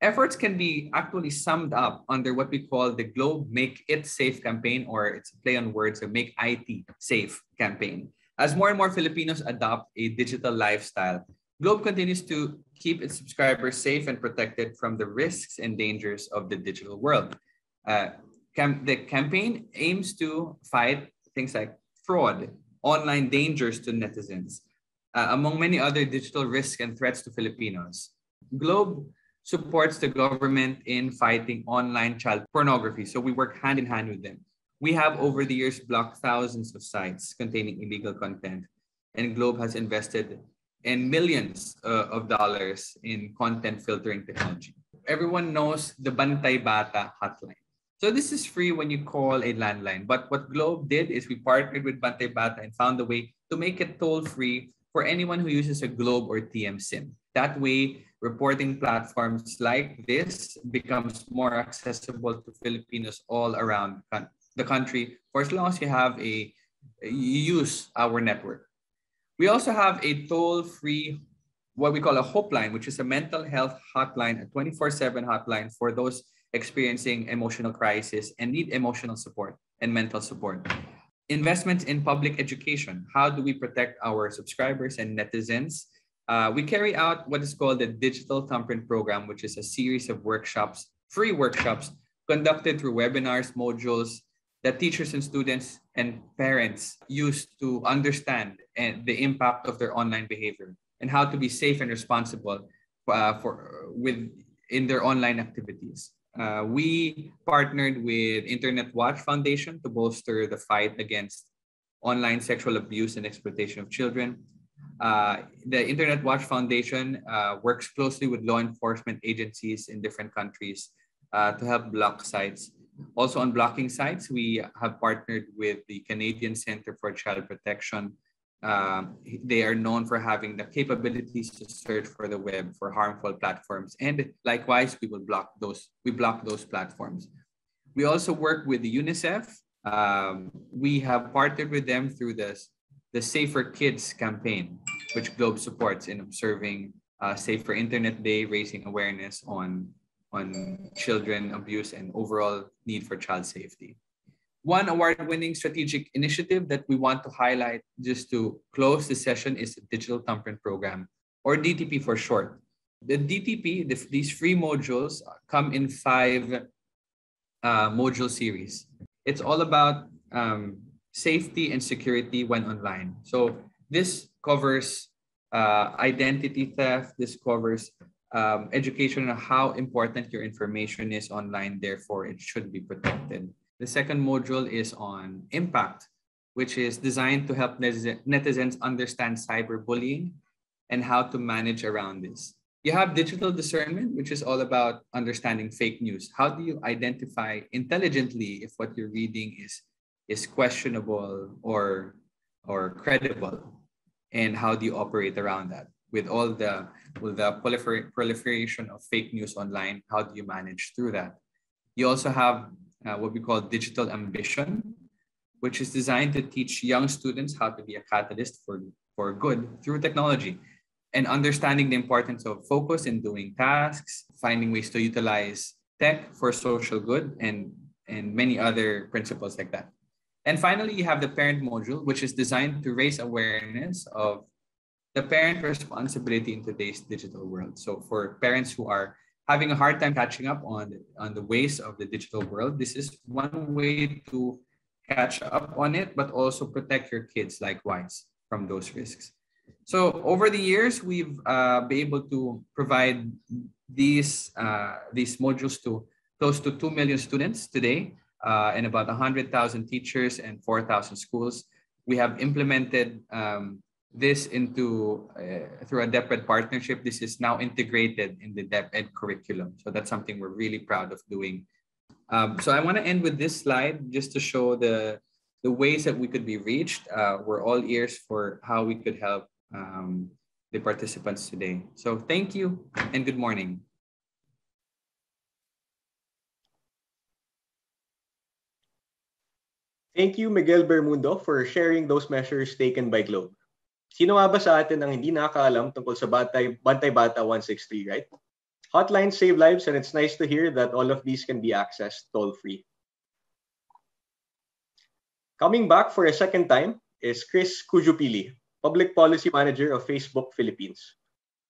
Efforts can be actually summed up under what we call the Globe Make It Safe campaign, or it's a play on words, a Make IT Safe campaign. As more and more Filipinos adopt a digital lifestyle, Globe continues to keep its subscribers safe and protected from the risks and dangers of the digital world. The campaign aims to fight things like fraud, online dangers to netizens, among many other digital risks and threats to Filipinos. Globe supports the government in fighting online child pornography, so we work hand in hand with them. We have over the years blocked thousands of sites containing illegal content, and Globe has invested in millions of dollars in content filtering technology. Everyone knows the BATA hotline. So this is free when you call a landline. But what Globe did is we partnered with BATA and found a way to make it toll-free for anyone who uses a Globe or TM SIM. That way, reporting platforms like this becomes more accessible to Filipinos all around the country for as long as you use our network. We also have a toll-free, what we call a Hope line, which is a mental health hotline, a 24/7 hotline for those experiencing emotional crisis and need emotional support and mental support. Investments in public education. How do we protect our subscribers and netizens? We carry out what is called the Digital Thumbprint Program, which is a series of workshops, free workshops, conducted through webinars, modules, that teachers and students and parents use to understand the impact of their online behavior and how to be safe and responsible in their online activities. We partnered with Internet Watch Foundation to bolster the fight against online sexual abuse and exploitation of children. The Internet Watch Foundation works closely with law enforcement agencies in different countries to help block sites. Also on blocking sites, we have partnered with the Canadian Center for Child Protection. They are known for having the capabilities to search for the web for harmful platforms, and likewise, we block those platforms. We also work with the UNICEF. We have partnered with them through the Safer Kids campaign. which Globe supports in observing Safer Internet Day, raising awareness on children abuse and overall need for child safety. One award-winning strategic initiative that we want to highlight just to close the session is the Digital Thumbprint Program, or DTP for short. The DTP, these free modules come in 5 module series. It's all about safety and security when online. So this covers identity theft. This covers education on how important your information is online, therefore it should be protected. The second module is on impact, which is designed to help netizens understand cyberbullying and how to manage around this. You have digital discernment, which is all about understanding fake news. How do you identify intelligently if what you're reading is questionable or credible? And how do you operate around that? With all the proliferation of fake news online, how do you manage through that? You also have what we call digital ambition, which is designed to teach young students how to be a catalyst for good through technology, and understanding the importance of focus in doing tasks, finding ways to utilize tech for social good, and many other principles like that. And finally, you have the parent module, which is designed to raise awareness of the parent responsibility in today's digital world. So for parents who are having a hard time catching up on the ways of the digital world, this is one way to catch up on it, but also protect your kids likewise from those risks. So over the years, we've been able to provide these modules to close to 2 million students today, and about 100,000 teachers and 4,000 schools. We have implemented this into through a DepEd partnership. This is now integrated in the DepEd curriculum. So that's something we're really proud of doing. So I want to end with this slide just to show the ways that we could be reached. We're all ears for how we could help the participants today. So thank you and good morning. Thank you, Miguel Bermundo, for sharing those measures taken by Globe. Sino nga ba sa atin ang hindi nakakaalam tungkol sa Bantay Bata 163, right? Hotlines save lives, and it's nice to hear that all of these can be accessed toll-free. Coming back for a second time is Chris Cujupili, Public Policy Manager of Facebook Philippines.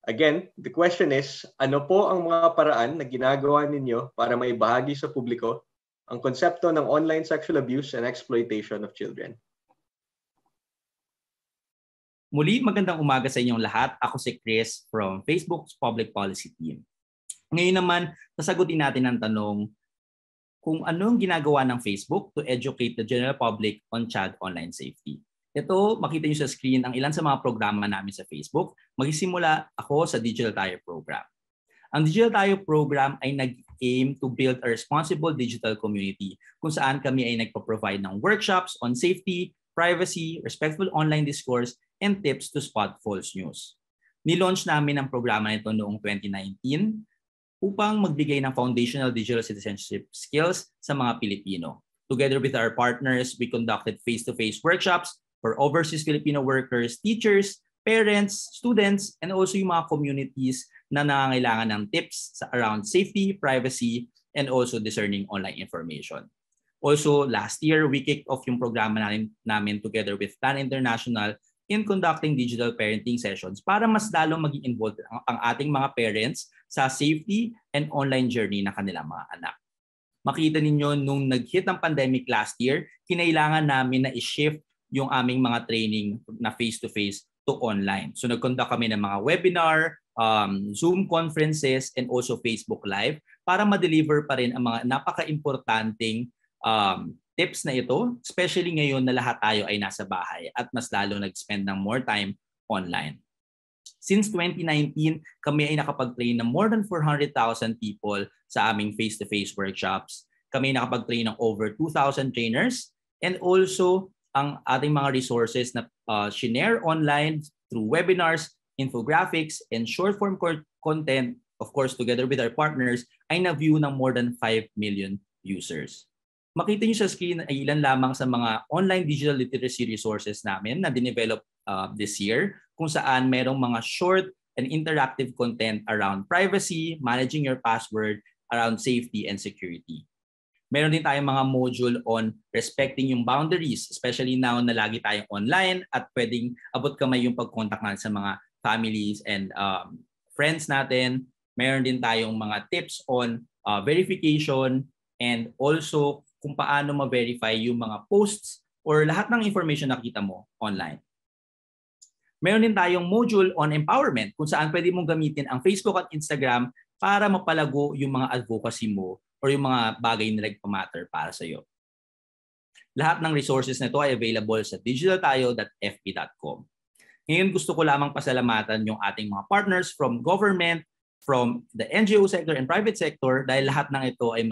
Again, the question is, ano po ang mga paraan na ginagawa ninyo para maibahagi sa publiko ang konsepto ng online sexual abuse and exploitation of children? Muli, magandang umaga sa inyong lahat. Ako si Chris from Facebook's Public Policy Team. Ngayon naman, sasagutin natin ang tanong kung anong ginagawa ng Facebook to educate the general public on child online safety. Ito, makita nyo sa screen ang ilan sa mga programa namin sa Facebook. Magsisimula ako sa Digital Tayo Program. Ang Digital Tayo Program ay nag-aim to build a responsible digital community kung saan kami ay nagpo-provide ng workshops on safety, privacy, respectful online discourse, and tips to spot false news. Nilaunch namin ang programa nito noong 2019 upang magbigay ng foundational digital citizenship skills sa mga Pilipino. Together with our partners, we conducted face-to-face workshops for overseas Filipino workers, teachers, parents, students, and also yung mga communities na nangangailangan ng tips around safety, privacy, and also discerning online information. Also, last year, we kicked off yung programa namin together with Plan International in conducting digital parenting sessions para mas lalong maging involved ang ating mga parents sa safety and online journey ng kanilang mga anak. Makita ninyo, nung nag-hit ang pandemic last year, kinailangan namin na i-shift yung aming mga training na face-to-face to online. So nag-conduct kami ng mga webinar, Zoom conferences, and also Facebook Live para ma-deliver pa rin ang mga napaka-importanting tips na ito, especially ngayon na lahat tayo ay nasa bahay at mas lalo nag-spend ng more time online. Since 2019, kami ay nakapag-train ng more than 400,000 people sa aming face-to-face workshops. Kami ay nakapag-train ng over 2,000 trainers, and also ang ating mga resources na shinare online through webinars, infographics, and short-form content, of course, together with our partners, ay na-view ng more than 5 million users. makita nyo sa screen ay ilan lamang sa mga online digital literacy resources namin na dinevelop this year, kung saan merong mga short and interactive content around privacy, managing your password, around safety and security. Meron din tayong mga module on respecting yung boundaries, especially now na lagi tayong online at pwedeng abot kamay yung pag-contact natin sa mga families and friends natin. Meron din tayong mga tips on verification and also kung paano ma-verify yung mga posts or lahat ng information na nakita mo online. Meron din tayong module on empowerment kung saan pwede mong gamitin ang Facebook at Instagram para mapalago yung mga advocacy mo or yung mga bagay na nagpamatter para sa iyo. Lahat ng resources na ito ay available sa digitaltayo.fb.com. Ngayon gusto ko lamang pasalamatan yung ating mga partners from government, from the NGO sector and private sector dahil lahat ng ito ay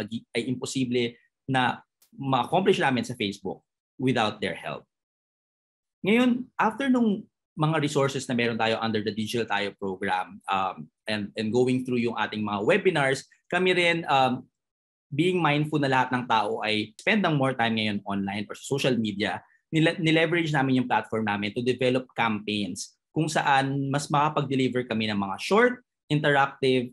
imposible na ma-accomplish namin sa Facebook without their help. Ngayon, after nung mga resources na meron tayo under the Digital Tayo program and going through yung ating mga webinars, kami rin being mindful na lahat ng tao ay spend ng more time ngayon online or sa social media, nileverage namin yung platform namin to develop campaigns kung saan mas makapag-deliver kami ng mga short, interactive,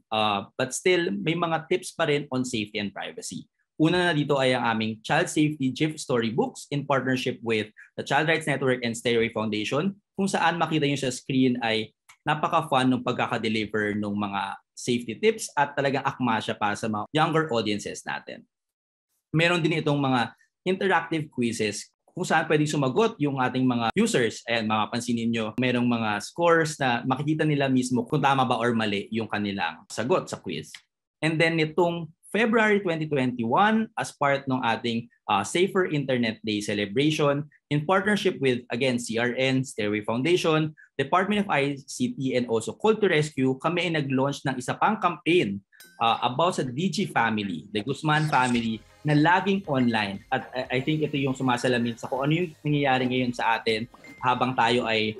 but still may mga tips pa rin on safety and privacy. Una na dito ay ang aming Child Safety GIF Storybooks in partnership with the Child Rights Network and Stairway Foundation, kung saan makita nyo sa screen ay napaka-fun ng pagkaka-deliver ng mga safety tips at talagang akma siya para sa mga younger audiences natin. Meron din itong mga interactive quizzes kung saan pwedeng sumagot yung ating mga users and mapapansin ninyo merong mga scores na makikita nila mismo kung tama ba or mali yung kanilang sagot sa quiz. And then itong February 2021 as part ng ating Safer Internet Day celebration in partnership with, again, CRN, Stairway Foundation, Department of ICT, and also Call to Rescue, kami ay nag-launch ng isa pang campaign about sa DG family, the Guzman family, na laging online. At I think ito yung sumasalamin sa kung ano yung nangyayari ngayon sa atin habang tayo ay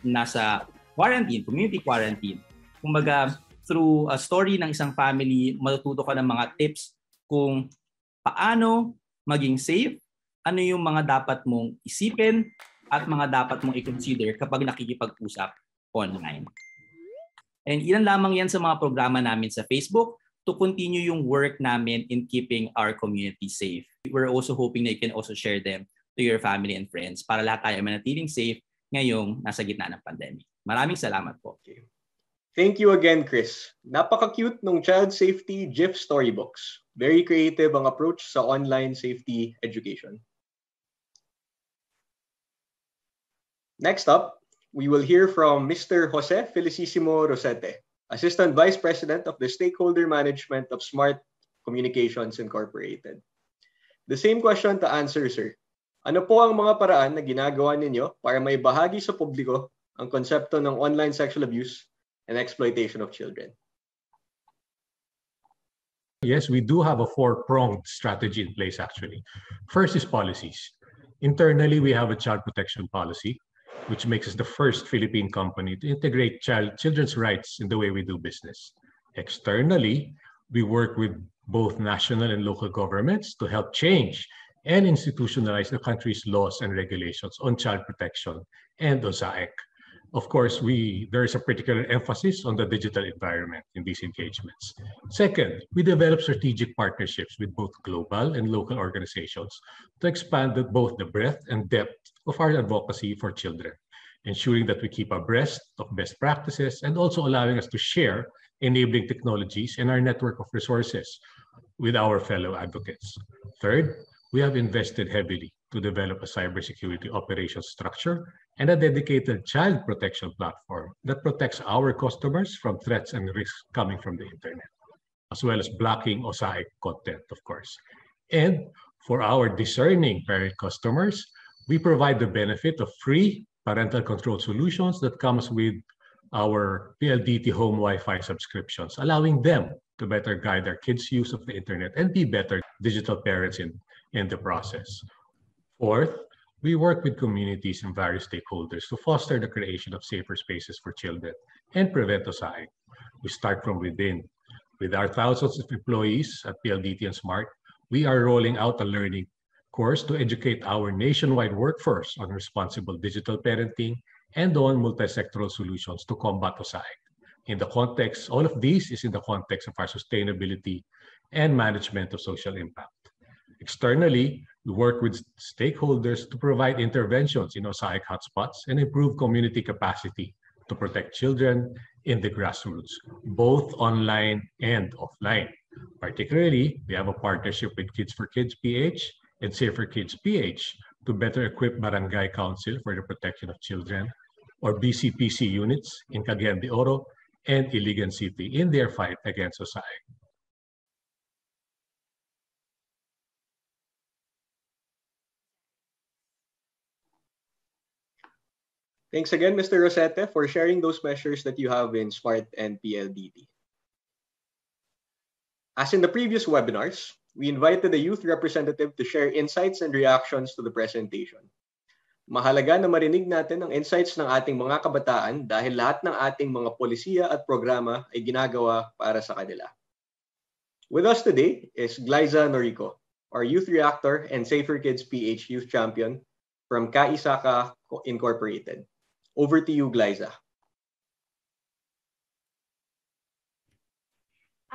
nasa quarantine, community quarantine. Kumbaga, through a story ng isang family, matututo ka ng mga tips kung paano maging safe, ano yung mga dapat mong isipin at mga dapat mong i-consider kapag nakikipag-usap online. And ilan lamang yan sa mga programa namin sa Facebook to continue yung work namin in keeping our community safe. We're also hoping that you can also share them to your family and friends para lahat tayo manatiling safe ngayong nasa gitna ng pandemic. Maraming salamat po. Okay. Thank you again, Chris. Napaka-cute ng Child Safety GIF Storybooks. Very creative ang approach sa online safety education. Next up, we will hear from Mr. Jose Felicissimo Rosete, Assistant Vice President of the Stakeholder Management of Smart Communications Incorporated. The same question to answer, sir. Ano po ang mga paraan na ginagawa ninyo para maibahagi sa publiko ang konsepto ng online sexual abuse and exploitation of children? Yes, we do have a four-pronged strategy in place, actually. First is policies. Internally, we have a child protection policy, which makes us the first Philippine company to integrate children's rights in the way we do business. Externally, we work with both national and local governments to help change and institutionalize the country's laws and regulations on child protection and on SAEC. Of course, there is a particular emphasis on the digital environment in these engagements. Second, we develop strategic partnerships with both global and local organizations to expand both the breadth and depth of our advocacy for children, ensuring that we keep abreast of best practices and also allowing us to share enabling technologies and our network of resources with our fellow advocates. Third, we have invested heavily to develop a cybersecurity operations structure and a dedicated child protection platform that protects our customers from threats and risks coming from the internet, as well as blocking OSAIC content, of course. And for our discerning parent customers, we provide the benefit of free parental control solutions that comes with our PLDT home Wi-Fi subscriptions, allowing them to better guide their kids' use of the internet and be better digital parents in the process. Fourth, we work with communities and various stakeholders to foster the creation of safer spaces for children and prevent OSAIC. We start from within. With our thousands of employees at PLDT and Smart, we are rolling out a learning course to educate our nationwide workforce on responsible digital parenting and on multi-sectoral solutions to combat OSAIC. In the context, all of these is in the context of our sustainability and management of social impact. Externally, we work with stakeholders to provide interventions in OSAIC hotspots and improve community capacity to protect children in the grassroots, both online and offline. Particularly, we have a partnership with Kids for Kids PH and Safer Kids PH to better equip Barangay Council for the Protection of Children, or BCPC units in Cagayan de Oro and Iligan City in their fight against OSAIC. Thanks again, Mr. Rosete, for sharing those measures that you have in SMART and PLDT. As in the previous webinars, we invited a youth representative to share insights and reactions to the presentation. Mahalaga na marinig natin ang insights ng ating mga kabataan dahil lahat ng ating mga polisiya at programa ay ginagawa para sa kanila. With us today is Glyza Norico, our youth reactor and Safer Kids PH youth champion from Kaisaka Incorporated. Over to you, Glyza.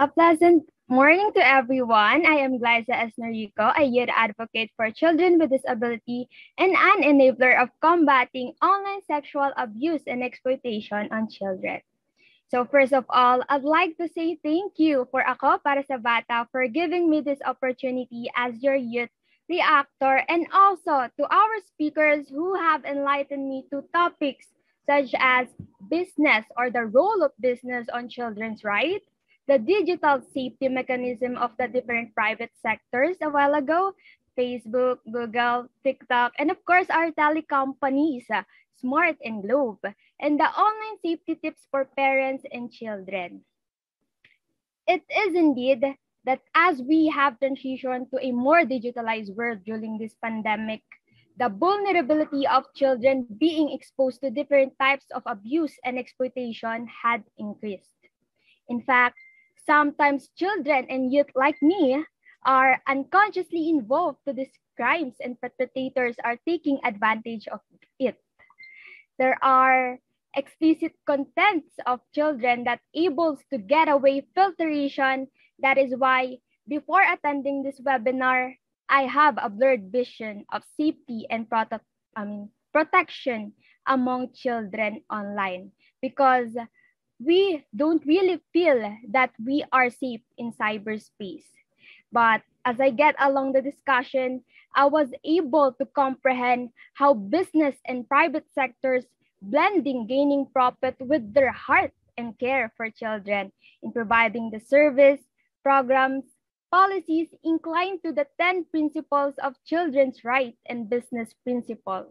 A pleasant morning to everyone. I am Glyza S. Norico, a youth advocate for children with disability and an enabler of combating online sexual abuse and exploitation on children. So first of all, I'd like to say thank you for akoparasabata for giving me this opportunity as your youth reactor, and also to our speakers who have enlightened me to topics such as business or the role of business on children's rights, the digital safety mechanism of the different private sectors a while ago, Facebook, Google, TikTok, and of course our telecompanies, Smart and Globe, and the online safety tips for parents and children. It is indeed that as we have transitioned to a more digitalized world during this pandemic, the vulnerability of children being exposed to different types of abuse and exploitation had increased. In fact, sometimes children and youth like me are unconsciously involved to these crimes and perpetrators are taking advantage of it. There are explicit contents of children that able to get away filtration. That is why before attending this webinar, I have a blurred vision of safety and protection among children online, because we don't really feel that we are safe in cyberspace. But as I get along the discussion, I was able to comprehend how business and private sectors blending gaining profit with their heart and care for children in providing the service, programs, policies inclined to the 10 principles of children's rights and business principles.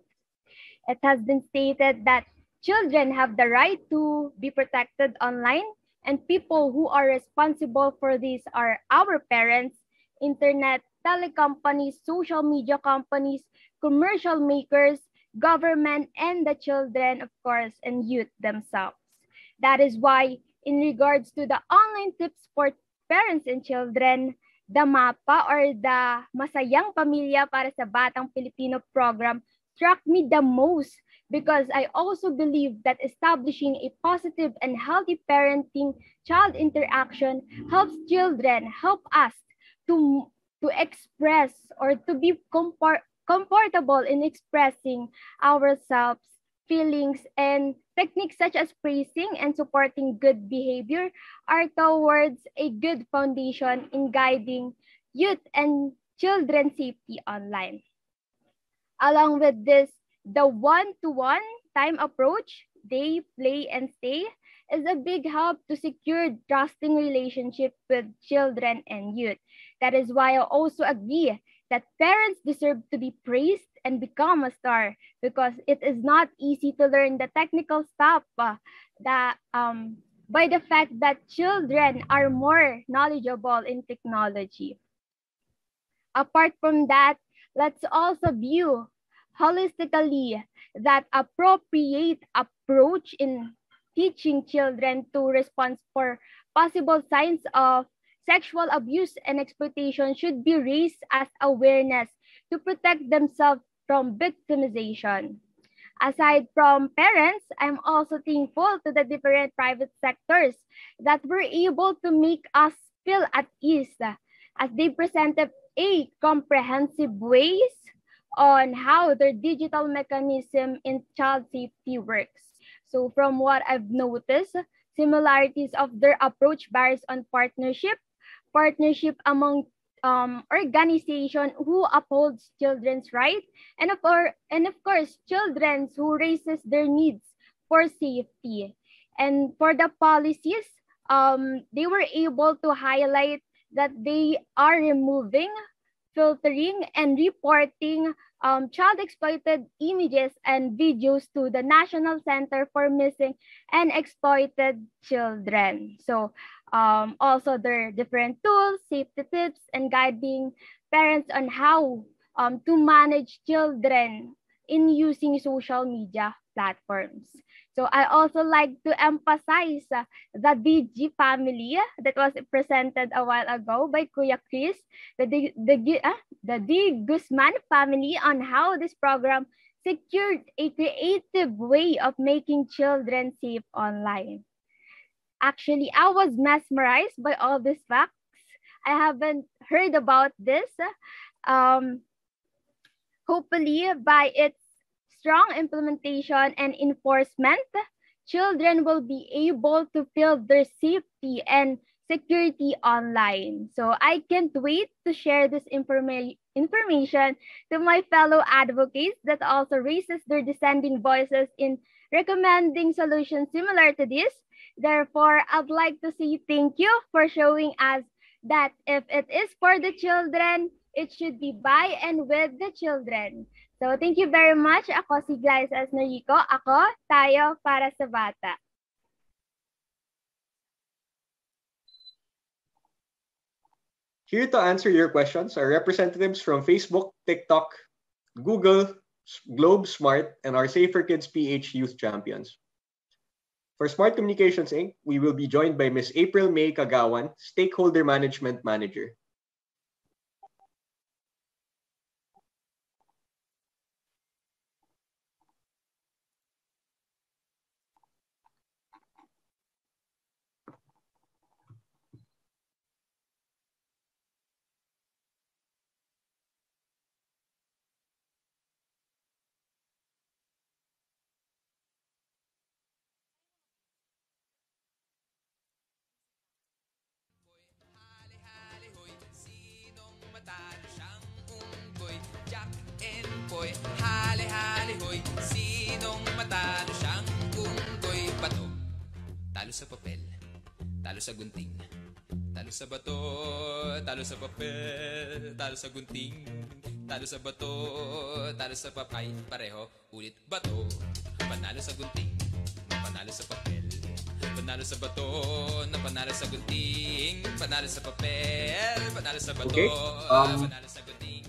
It has been stated that children have the right to be protected online, and people who are responsible for this are our parents, internet, telecompanies, social media companies, commercial makers, government, and the children, of course, and youth themselves. That is why, in regards to the online tips for parents and children, the MAPA or the Masayang Pamilya para sa Batang Pilipino program struck me the most, because I also believe that establishing a positive and healthy parenting child interaction helps children, help us to express or to be comfortable in expressing ourselves, feelings, and techniques such as praising and supporting good behavior are towards a good foundation in guiding youth and children safety online. Along with this, the one-to-one time approach, day, play, and stay, is a big help to secure trusting relationship with children and youth. That is why I also agree that parents deserve to be praised and become a star, because it is not easy to learn the technical stuff by the fact that children are more knowledgeable in technology. Apart from that, let's also view holistically that appropriate approach in teaching children to respond for possible signs of sexual abuse and exploitation should be raised as awareness to protect themselves from victimization. Aside from parents, I'm also thankful to the different private sectors that were able to make us feel at ease as they presented a comprehensive ways on how their digital mechanism in child safety works. So from what I've noticed, similarities of their approach varies on partnership among organization who upholds children's rights, and of course children who raises their needs for safety. And for the policies, they were able to highlight that they are removing, filtering, and reporting child exploited images and videos to the National Center for Missing and Exploited Children. So also their different tools, safety tips, and guiding parents on how to manage children in using social media platforms. So I also like to emphasize the DG family that was presented a while ago by Kuya Chris, the D. Guzman family, on how this program secured a creative way of making children safe online. Actually, I was mesmerized by all these facts. I haven't heard about this. Hopefully, by its strong implementation and enforcement, children will be able to feel their safety and security online. So I can't wait to share this information to my fellow advocates that also raises their dissenting voices in recommending solutions similar to this. Therefore, I'd like to say thank you for showing us that if it is for the children, it should be by and with the children. So thank you very much. Ako si Glyza Esnerico. Ako, tayo para sa bata. Here to answer your questions are representatives from Facebook, TikTok, Google, Globe Smart, and our Safer Kids PH Youth Champions. For Smart Communications Inc., we will be joined by Ms. April May Kagawan, Stakeholder Management Manager. Talo sa papel, talo sa gunting, talo sa bato, talo sa papel, talo sa gunting, talo sa bato, talo sa papay, pareho, ulit bato, panalo sa gunting, panalo sa papel, panalo sa bato, panalo sa gunting, panalo sa papel, panalo sa bato, panalo sa gunting.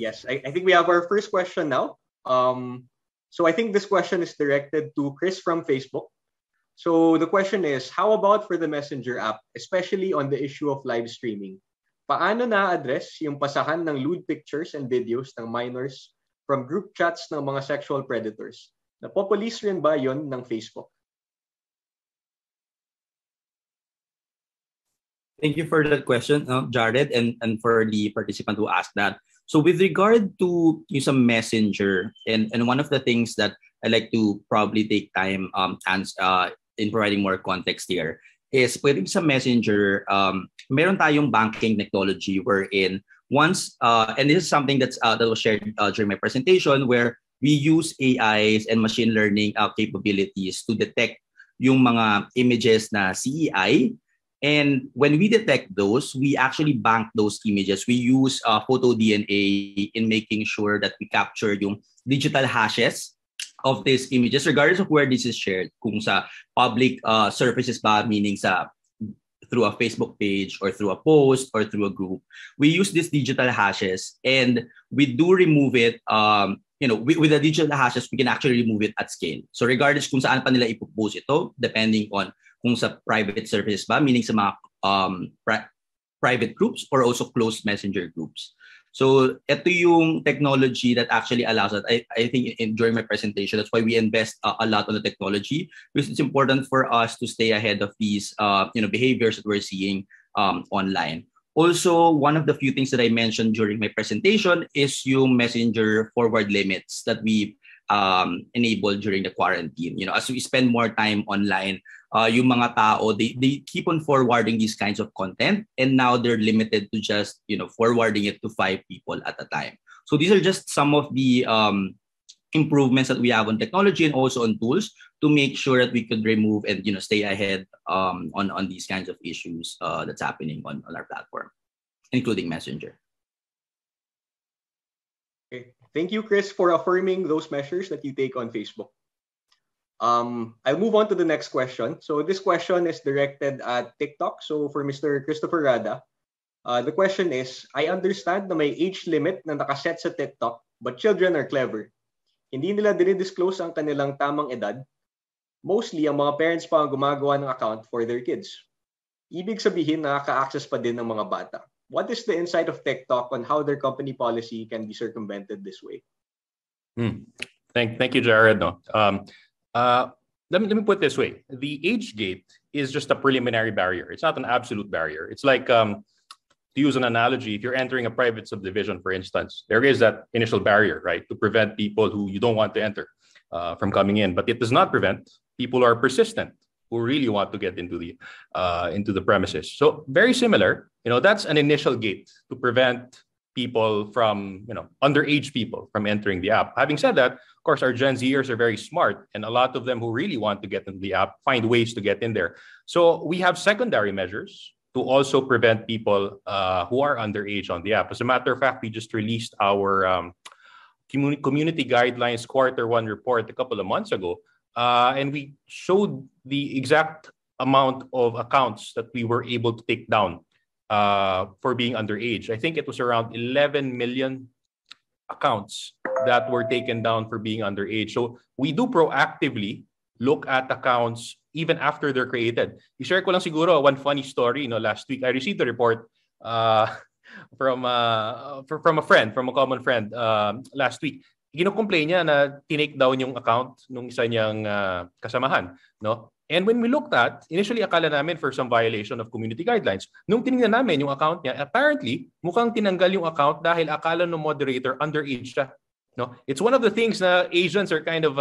Yes, I think we have our first question now. So I think this question is directed to Chris from Facebook. So the question is, how about for the Messenger app, especially on the issue of live streaming? Paano na-address yung pasahan ng lewd pictures and videos ng minors from group chats ng mga sexual predators? Napopolice rin ba yon ng Facebook? Thank you for that question, Jared, and for the participant who asked that. So with regard to some Messenger, and one of the things that I like to probably take time in providing more context here is pwedeng sa Messenger, meron tayong banking technology wherein once, and this is something that was shared during my presentation, where we use AIs and machine learning capabilities to detect yung mga images na CEI. And when we detect those, we actually bank those images. We use photo DNA in making sure that we capture yung digital hashes of these images, regardless of where this is shared, kung sa public surfaces ba, meaning through a Facebook page or through a post or through a group. We use these digital hashes and we do remove it, with the digital hashes, we can actually remove it at scale. So regardless kung saan pa nila ipopost ito, depending on kung sa private surfaces ba, meaning sa mga private groups or also closed messenger groups. So ito yung technology that actually allows us. I think during my presentation, that's why we invest a lot on the technology, because it's important for us to stay ahead of these behaviors that we're seeing online. Also, one of the few things that I mentioned during my presentation is yung messenger forward limits that we enabled during the quarantine. As we spend more time online, yung mga tao, they keep on forwarding these kinds of content, and now they're limited to just forwarding it to 5 people at a time. So these are just some of the improvements that we have on technology and also on tools to make sure that we could remove and stay ahead on these kinds of issues that's happening on our platform, including Messenger. Okay. Thank you, Chris, for affirming those measures that you take on Facebook. I'll move on to the next question. So this question is directed at TikTok. So for Mr. Christopher Rada, the question is, I understand na may age limit na nakaset sa TikTok, but children are clever. Hindi nila dinidisclose ang kanilang tamang edad. Mostly, ang mga parents pa ang gumagawa ng account for their kids. Ibig sabihin, nakaka-access pa din ng mga bata. What is the insight of TikTok on how their company policy can be circumvented this way? Thank you, Jared. No. Let me put it this way. The age gate is just a preliminary barrier. It's not an absolute barrier. It's like, to use an analogy, if you're entering a private subdivision, for instance, there is that initial barrier, right, to prevent people who you don't want to enter from coming in. But it does not prevent people who are persistent, who really want to get into the premises. So very similar, that's an initial gate to prevent people from, underage people from entering the app. Having said that, of course, our Gen Zers are very smart, and a lot of them who really want to get into the app find ways to get in there. So we have secondary measures to also prevent people who are underage on the app. As a matter of fact, we just released our community guidelines Q1 report a couple of months ago, and we showed the exact amount of accounts that we were able to take down for being underage. I think it was around 11 million accounts that were taken down for being underage. So we do proactively look at accounts even after they're created. I-share ko lang siguro one funny story. Last week, I received a report from a friend, from a common friend last week. Gino-complain niya na tinake down yung account nung isa niyang kasamahan. No? And when we looked at, initially akala namin for some violation of community guidelines. Nung tinignan namin yung account niya, apparently, mukhang tinanggal yung account dahil akala ng moderator underage siya. No? It's one of the things na Asians are kind of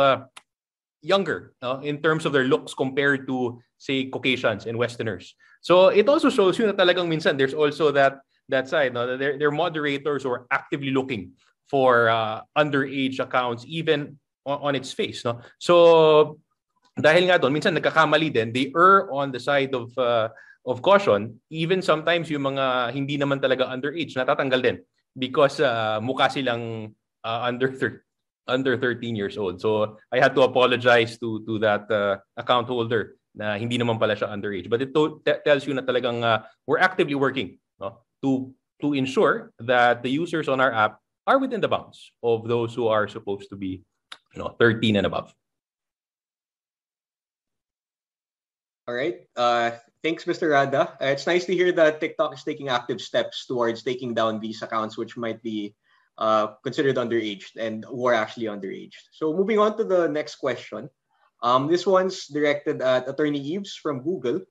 younger in terms of their looks compared to, say, Caucasians and Westerners. So it also shows you na talagang minsan there's also that side. No? They're moderators who are actively looking for underage accounts even on its face. No? So dahil nga doon, minsan nagkakamali din, they err on the side of caution. Even sometimes yung mga hindi naman talaga underage, natatanggal din because mukha silang under 13 years old. So I had to apologize to that account holder na hindi naman pala siya underage. But it tells you na talagang we're actively working to ensure that the users on our app are within the bounds of those who are supposed to be 13 and above. All right. Thanks, Mr. Rada. It's nice to hear that TikTok is taking active steps towards taking down these accounts which might be considered underage and who are actually underage. So moving on to the next question. This one's directed at Attorney Eves from Google.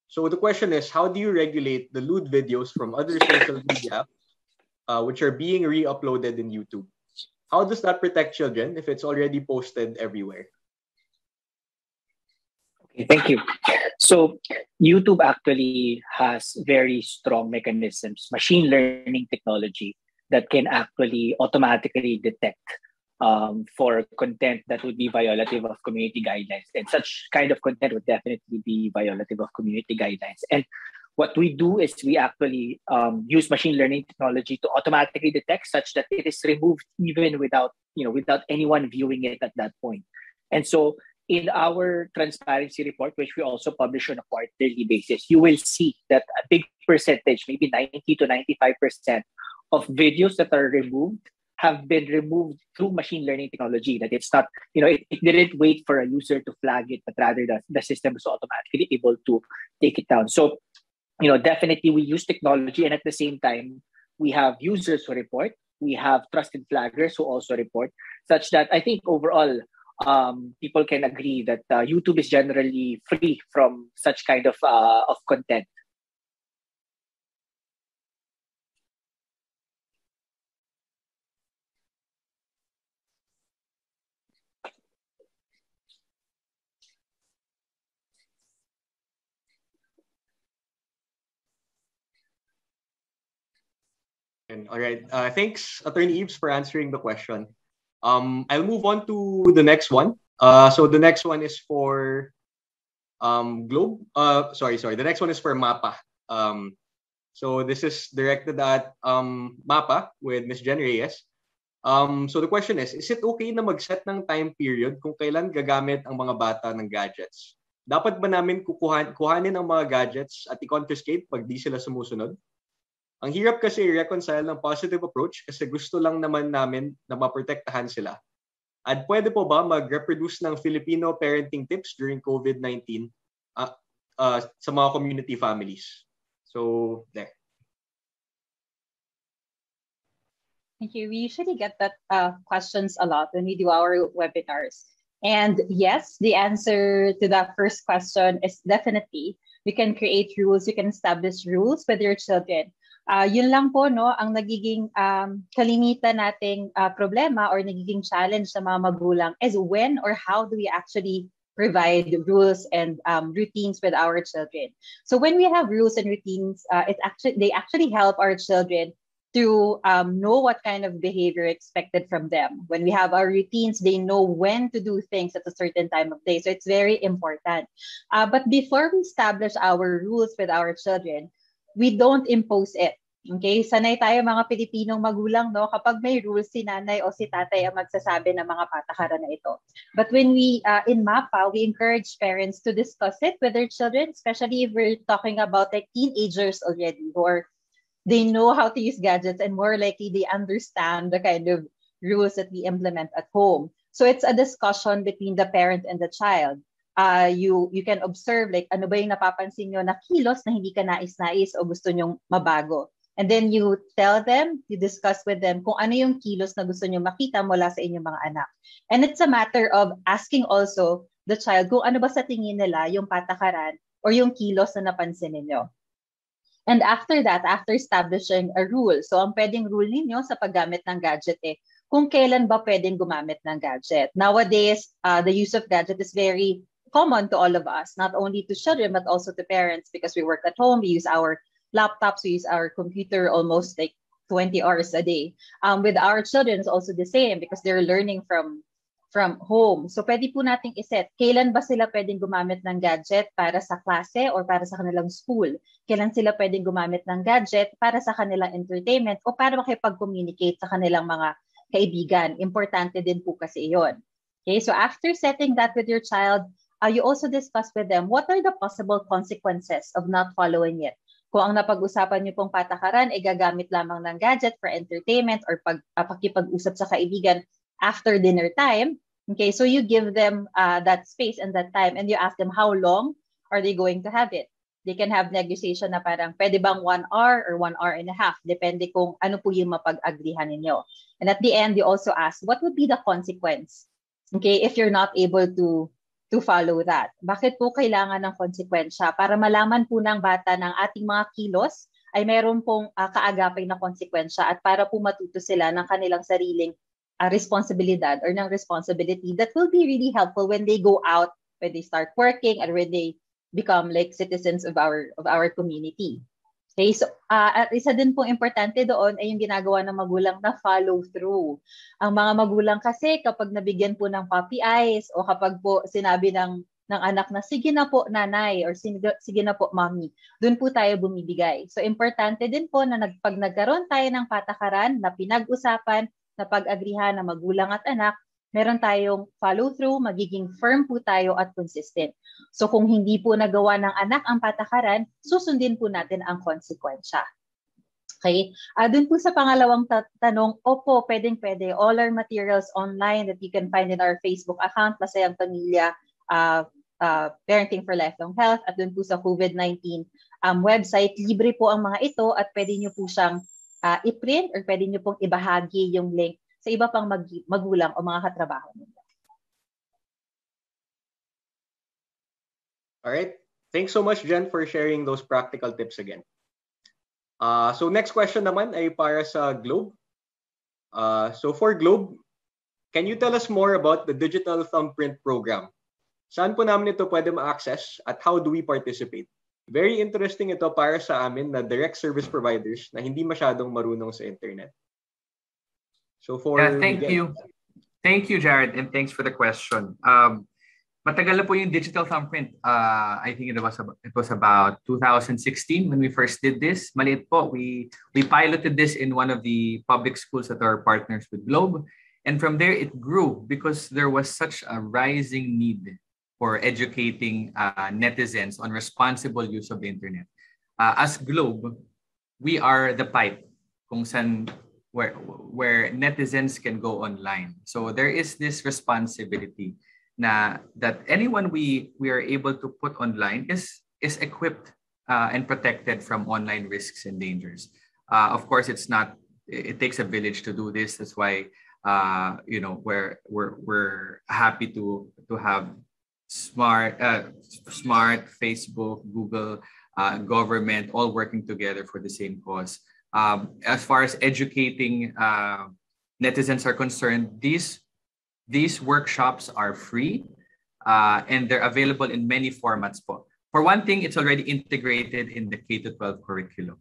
So the question is, how do you regulate the lewd videos from other social media which are being re-uploaded in YouTube? How does that protect children if it's already posted everywhere? Okay, thank you. So YouTube actually has very strong mechanisms, machine learning technology that can actually automatically detect for content that would be violative of community guidelines. And such kind of content would definitely be violative of community guidelines. And what we do is we actually use machine learning technology to automatically detect such that it is removed even without anyone viewing it at that point. And so in our transparency report, which we also publish on a quarterly basis, you will see that a big percentage, maybe 90 to 95% of videos that are removed have been removed through machine learning technology. That it's not, it didn't wait for a user to flag it, but rather the system is automatically able to take it down. So definitely we use technology, and at the same time, we have users who report, we have trusted flaggers who also report, such that I think overall, people can agree that YouTube is generally free from such kind of content. All right. Thanks, Attorney Eves, for answering the question. I'll move on to the next one. So the next one is for Globe. Sorry. The next one is for MAPA. So this is directed at MAPA with Ms. Jen Reyes. So the question is it okay na mag-set ng time period kung kailan gagamit ang mga bata ng gadgets? Dapat ba namin kuhanin ang mga gadgets at i-confiscate pag di sila sumusunod? Ang hirap kasi i-reconcile ng positive approach kasi gusto lang naman namin na maprotektahan sila. At pwede po ba mag-reproduce ng Filipino parenting tips during COVID-19 sa mga community families? So, there. Thank you. We usually get that questions a lot when we do our webinars. And yes, the answer to that first question is definitely you can create rules, you can establish rules with your children. Yun lang po, no, ang nagiging kalimitan nating problema or nagiging challenge sa mga magulang is when or how do we actually provide rules and routines with our children. So when we have rules and routines, they actually help our children to know what kind of behavior expected from them. When we have our routines, they know when to do things at a certain time of day. So it's very important. But before we establish our rules with our children, we don't impose it. Okay? Sanay tayo mga Pilipinong magulang, no? Kapag may rules, si nanay o si tatay ang magsasabi ng mga patakaran na ito. But when we, in MAPA, we encourage parents to discuss it with their children, especially if we're talking about like teenagers already, or they know how to use gadgets and more likely they understand the kind of rules that we implement at home. So it's a discussion between the parent and the child. You can observe like ano ba yung napapansin nyo na kilos na hindi ka nais-nais o gusto nyong mabago. And then you tell them, you discuss with them kung ano yung kilos na gusto nyo makita mula sa inyong mga anak. And it's a matter of asking also the child kung ano ba sa tingin nila yung patakaran or yung kilos na napansin ninyo. And after that, after establishing a rule, so ang pwedeng rule ninyo sa paggamit ng gadget kung kailan ba pwedeng gumamit ng gadget. Nowadays, the use of gadget is very common to all of us, not only to children, but also to parents because we work at home, we use our laptops, we use our computer almost like 20 hours a day. With our children, it's also the same because they're learning from home. So pwede po nating iset, kailan ba sila pwedeng gumamit ng gadget para sa klase or para sa kanilang school? Kailan sila pwedeng gumamit ng gadget para sa kanilang entertainment o para makipag-communicate sa kanilang mga kaibigan? Importante din po kasi iyon. Okay, so after setting that with your child, you also discuss with them what are the possible consequences of not following it. Kung ang napag-usapan niyo pong patakaran ay gagamit lamang ng gadget for entertainment or pakipag-usap sa kaibigan after dinner time, okay, so you give them that space and that time and you ask them how long are they going to have it. They can have negotiation na parang pwede bang 1 hour or 1 hour and a half, depende kung ano po yung mapag-agrihan ninyo. And at the end, you also ask, what would be the consequence, okay, if you're not able to follow that? Bakit po kailangan ng konsekwensya? Para malaman po ng bata ng ating mga kilos ay meron pong kaagapay na konsekwensya at para po matuto sila ng kanilang sariling responsibilidad or ng responsibility that will be really helpful when they go out, when they start working, and when they become like citizens of our community. Okay, so at isa din pong importante doon ay yung ginagawa ng magulang na follow through. Ang mga magulang kasi kapag nabigyan po ng puppy eyes o kapag po sinabi ng anak na sige na po nanay or sige na po mommy, doon po tayo bumibigay. So importante din po na pag nagkaroon tayo ng patakaran na pinag-usapan, na pag-agrihan ng magulang at anak, meron tayong follow through, magiging firm po tayo at consistent. So kung hindi po nagawa ng anak ang patakaran, susundin po natin ang konsekwensya. Okay? Dun po sa pangalawang tanong, opo, pwedeng-pwede. All our materials online that you can find in our Facebook account, Masayang Pamilya, Parenting for Lifelong Health, at dun po sa COVID-19 website. Libre po ang mga ito at pwede nyo po siyang i-print or pwede nyo pong ibahagi yung link sa iba pang magulang o mga katrabaho ninyo. All right. Thanks so much, Jen, for sharing those practical tips again. So next question naman ay para sa Globe. So for Globe, can you tell us more about the digital thumbprint program? Saan po namin ito pwede ma-access at how do we participate? Very interesting ito para sa amin na direct service providers na hindi masyadong marunong sa internet. So for thank Miguel. you. Thank you, Jared, and thanks for the question. Matagal na po yung digital thumbprint. I think it was about 2016 when we first did this. Maliit po. We piloted this in one of the public schools that are partners with Globe. And from there, it grew because there was such a rising need for educating netizens on responsible use of the internet. As Globe, we are the pipe kung saan where netizens can go online. So there is this responsibility that anyone we are able to put online is equipped and protected from online risks and dangers. Of course, it takes a village to do this. That's why we're happy to have smart Facebook, Google, government all working together for the same cause. As far as educating netizens are concerned, these workshops are free and they're available in many formats po. For one thing, it's already integrated in the K-12 curriculum.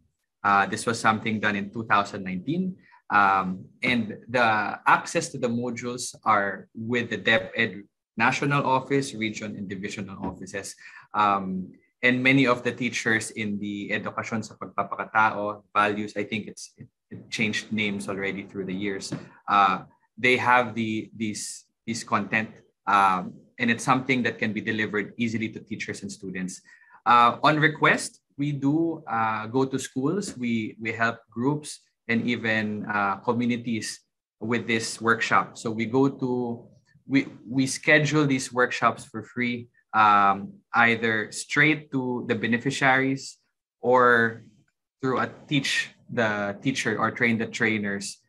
This was something done in 2019. And the access to the modules are with the DepEd National Office, Region, and Divisional Offices. And many of the teachers in the Edukasyon sa Pagpapakatao, values, I think it changed names already through the years. They have these content, and it's something that can be delivered easily to teachers and students. On request, we do go to schools. We help groups and even communities with this workshop. So we schedule these workshops for free, either straight to the beneficiaries or through a teach the teacher or train the trainers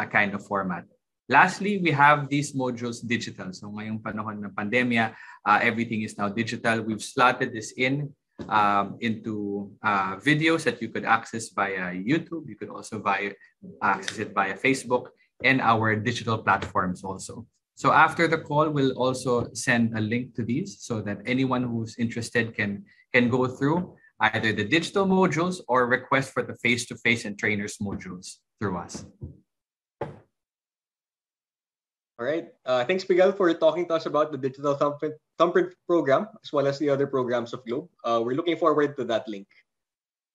kind of format. Lastly, we have these modules digital. So ngayong panahon ng pandemya, everything is now digital. We've slotted this into videos that you could access via YouTube. You could also access it via Facebook and our digital platforms also. So after the call, we'll also send a link to these so that anyone who's interested can go through either the digital modules or request for the face-to-face and trainers modules through us. All right. Thanks, Miguel, for talking to us about the digital thumbprint program as well as the other programs of Globe. We're looking forward to that link.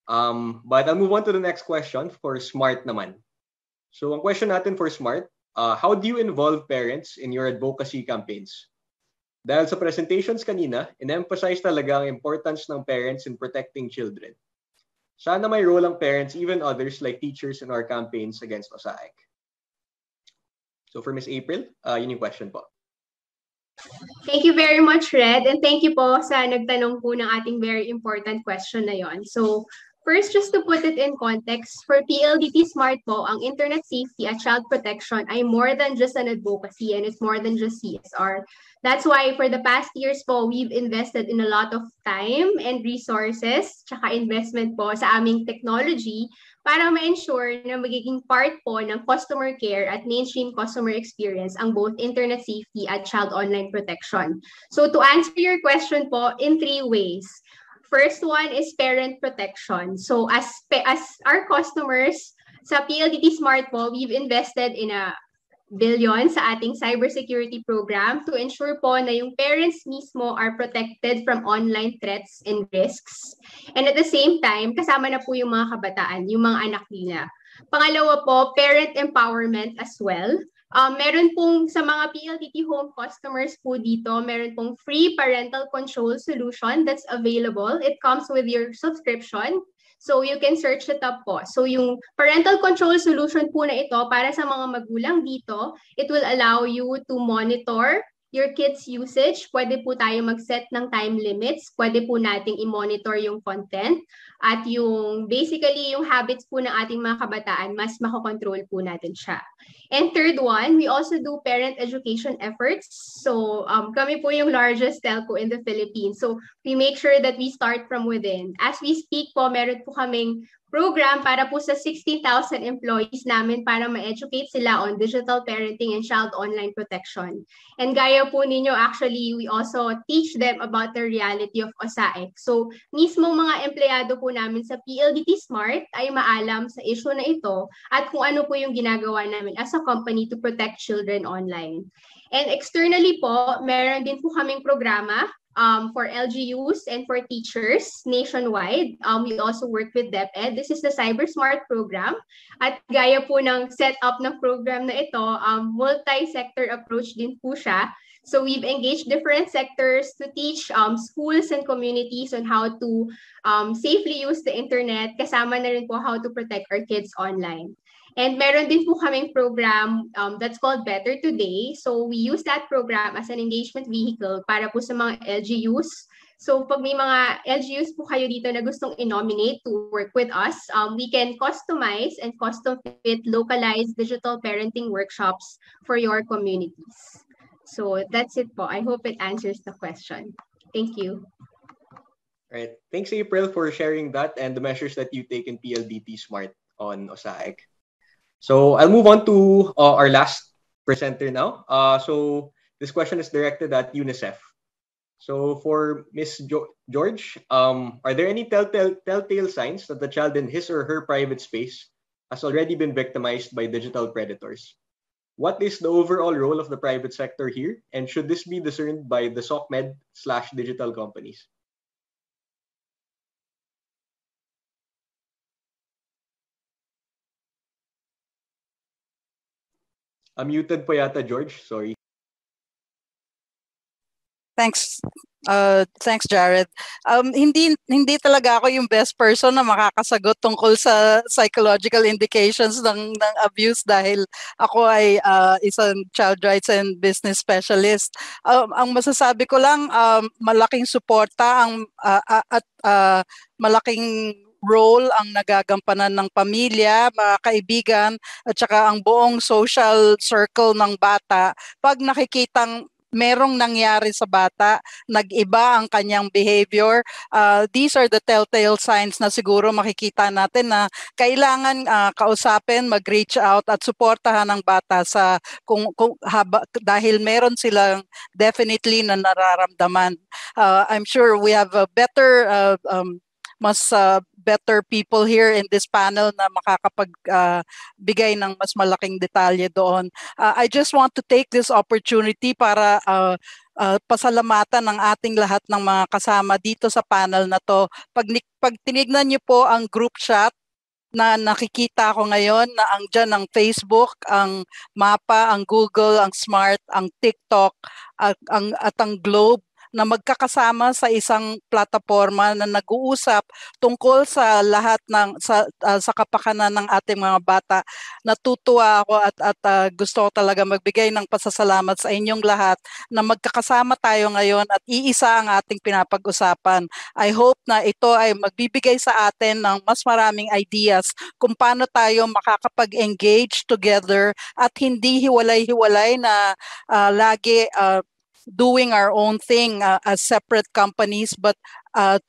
But I'll move on to the next question for Smart naman. So ang question natin for Smart, how do you involve parents in your advocacy campaigns? Dahil sa presentations kanina, in-emphasize talaga ang importance ng parents in protecting children. Sana may role ang parents, even others like teachers in our campaigns against OSAIC. So for Ms. April, yun yung question po. Thank you very much, Red. And thank you po sa nagtanong po ng ating very important question na yon. So first, just to put it in context, for PLDT Smart po, ang internet safety at child protection ay more than just an advocacy and it's more than just CSR. That's why for the past years po, we've invested in a lot of time and resources, tsaka investment po sa aming technology para ma-ensure na magiging part po ng customer care at mainstream customer experience ang both internet safety at child online protection. So to answer your question po, in 3 ways. First one is parent protection. So as our customers sa PLDT Smart po, we've invested in a billion sa ating cybersecurity program to ensure po na yung parents mismo are protected from online threats and risks. And at the same time, kasama na po yung mga kabataan, yung mga anak nila. Pangalawa po, parent empowerment as well. Meron pong sa mga PLDT home customers po dito, meron pong free parental control solution that's available. It comes with your subscription. So you can search it up po. So yung parental control solution po na ito para sa mga magulang dito, it will allow you to monitor your kids' usage, pwede po tayo mag-set ng time limits. Pwede po nating i-monitor yung content at yung basically yung habits po ng ating mga kabataan, mas makokontrol po natin siya. And third one, we also do parent education efforts. So kami po yung largest telco in the Philippines. So we make sure that we start from within. As we speak po, meron po kaming program para po sa 16,000 employees namin para ma-educate sila on digital parenting and child online protection. And gaya po ninyo, actually, we also teach them about the reality of OSAIC. So, mismong mga empleyado po namin sa PLDT Smart ay maalam sa issue na ito at kung ano po yung ginagawa namin as a company to protect children online. And externally po, meron din po kaming programa for LGUs and for teachers nationwide. We also work with DepEd. This is the Cyber Smart program. At gaya po ng setup ng program na ito, multi-sector approach din po siya. So we've engaged different sectors to teach schools and communities on how to safely use the internet, kasama na rin po how to protect our kids online. And meron din po kaming program that's called Better Today. So we use that program as an engagement vehicle para po sa mga LGUs. So pag may mga LGUs po kayo dito na gustong i-nominate to work with us, we can customize and custom fit localized digital parenting workshops for your communities. So that's it po. I hope it answers the question. Thank you. All right. Thanks, April, for sharing that and the measures that you take in PLDT Smart on OSAIC. So I'll move on to our last presenter now. So this question is directed at UNICEF. So for Ms. George, are there any telltale signs that the child in his or her private space has already been victimized by digital predators? What is the overall role of the private sector here? And should this be discerned by the SOCMED/digital companies? Muted po yata, George. Sorry. Thanks. Thanks, Jared. Hindi talaga ako yung best person na makakasagot tungkol sa psychological indications ng abuse dahil ako ay isang child rights and business specialist. Ang masasabi ko lang, malaking suporta at malaking role ang nagagampanan ng pamilya, mga kaibigan, at saka ang buong social circle ng bata pag nakikitang merong nangyari sa bata, nag-iba ang kanyang behavior. These are the telltale signs na siguro makikita natin na kailangan kausapin, mag-reach out at suportahan ng bata sa dahil meron silang definitely na nararamdaman. I'm sure we have a better better people here in this panel na makakapagbigay ng mas malaking detalye doon. I just want to take this opportunity para pasalamatan ng ating lahat ng mga kasama dito sa panel na to. Pag tinignan niyo po ang group chat na nakikita ko ngayon na andyan ang Facebook, ang MAPA, ang Google, ang Smart, ang TikTok, at ang Globe, na magkakasama sa isang plataforma na nag-uusap tungkol sa lahat ng sa kapakanan ng ating mga bata. Natutuwa ako at gusto ko talaga magbigay ng pasasalamat sa inyong lahat na magkakasama tayo ngayon at iisa ang ating pinapag-usapan. I hope na ito ay magbibigay sa atin ng mas maraming ideas kung paano tayo makakapag-engage together at hindi hiwalay-hiwalay na lagi doing our own thing as separate companies but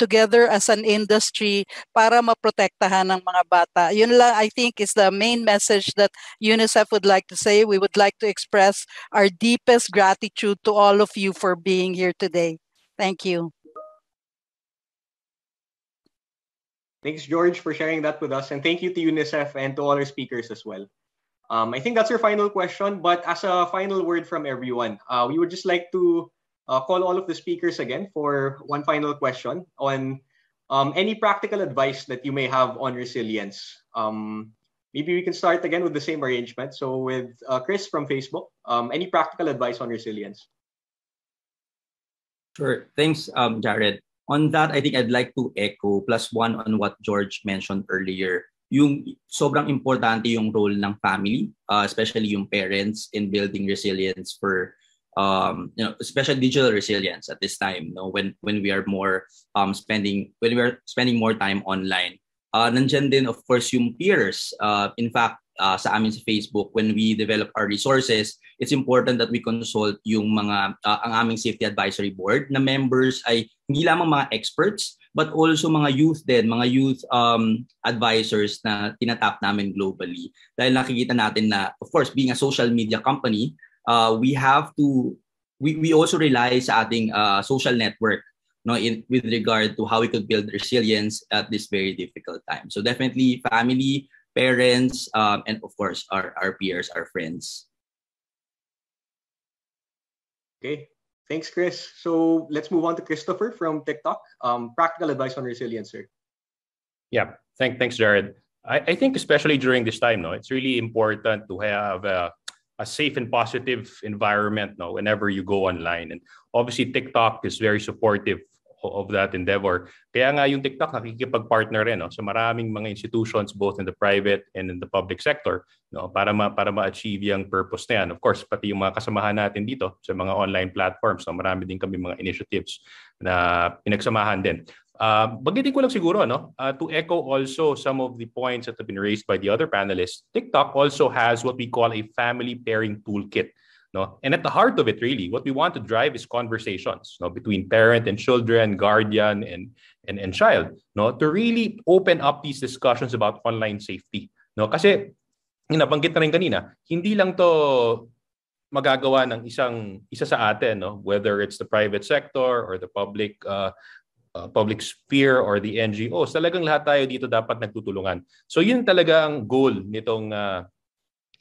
together as an industry para maprotektahan ng mga bata. Yun lang, I think, is the main message that UNICEF would like to say. We would like to express our deepest gratitude to all of you for being here today. Thank you. Thanks, George, for sharing that with us. And thank you to UNICEF and to all our speakers as well. I think that's our final question, but as a final word from everyone, we would just like to call all of the speakers again for one final question on any practical advice that you may have on resilience. Maybe we can start again with the same arrangement. So with Chris from Facebook, any practical advice on resilience? Sure. Thanks, Jared. On that, I think I'd like to echo +1 on what George mentioned earlier. Yung sobrang importante yung role ng family, especially yung parents in building resilience for especially digital resilience at this time, when we are spending more time online. Nandyan din, of course, yung peers. In fact, sa amin sa Facebook, when we develop our resources, it's important that we consult yung ang aming safety advisory board na members ay hindi lamang mga experts, but also mga youth advisors na tinatap namin globally. Dahil nakikita natin na, of course, being a social media company, we also rely sa ating social network, with regard to how we could build resilience at this very difficult time. So definitely family, parents, and of course our peers, our friends. Okay, thanks, Chris. So let's move on to Christopher from TikTok. Practical advice on resilience, sir. Yeah, thanks, Jared. I think especially during this time, it's really important to have a safe and positive environment, whenever you go online. And obviously, TikTok is very supportive of that endeavor. Kaya nga yung TikTok nakikipag-partner rin sa maraming mga institutions, both in the private and in the public sector, para ma-achieve yung purpose na yan. Of course, pati yung mga kasamahan natin dito sa mga online platforms, marami din kami mga initiatives na pinagsamahan din. Bagitin ko lang siguro, to echo also some of the points that have been raised by the other panelists, TikTok also has what we call a family pairing toolkit. And at the heart of it, really, what we want to drive is conversations between parent and children, guardian and child, to really open up these discussions about online safety. Kasi, nabanggit na rin kanina, hindi lang to magagawa ng isa sa atin, whether it's the private sector or the public sphere or the NGOs. Talagang lahat tayo dito dapat nagtutulungan. So yun talaga ang goal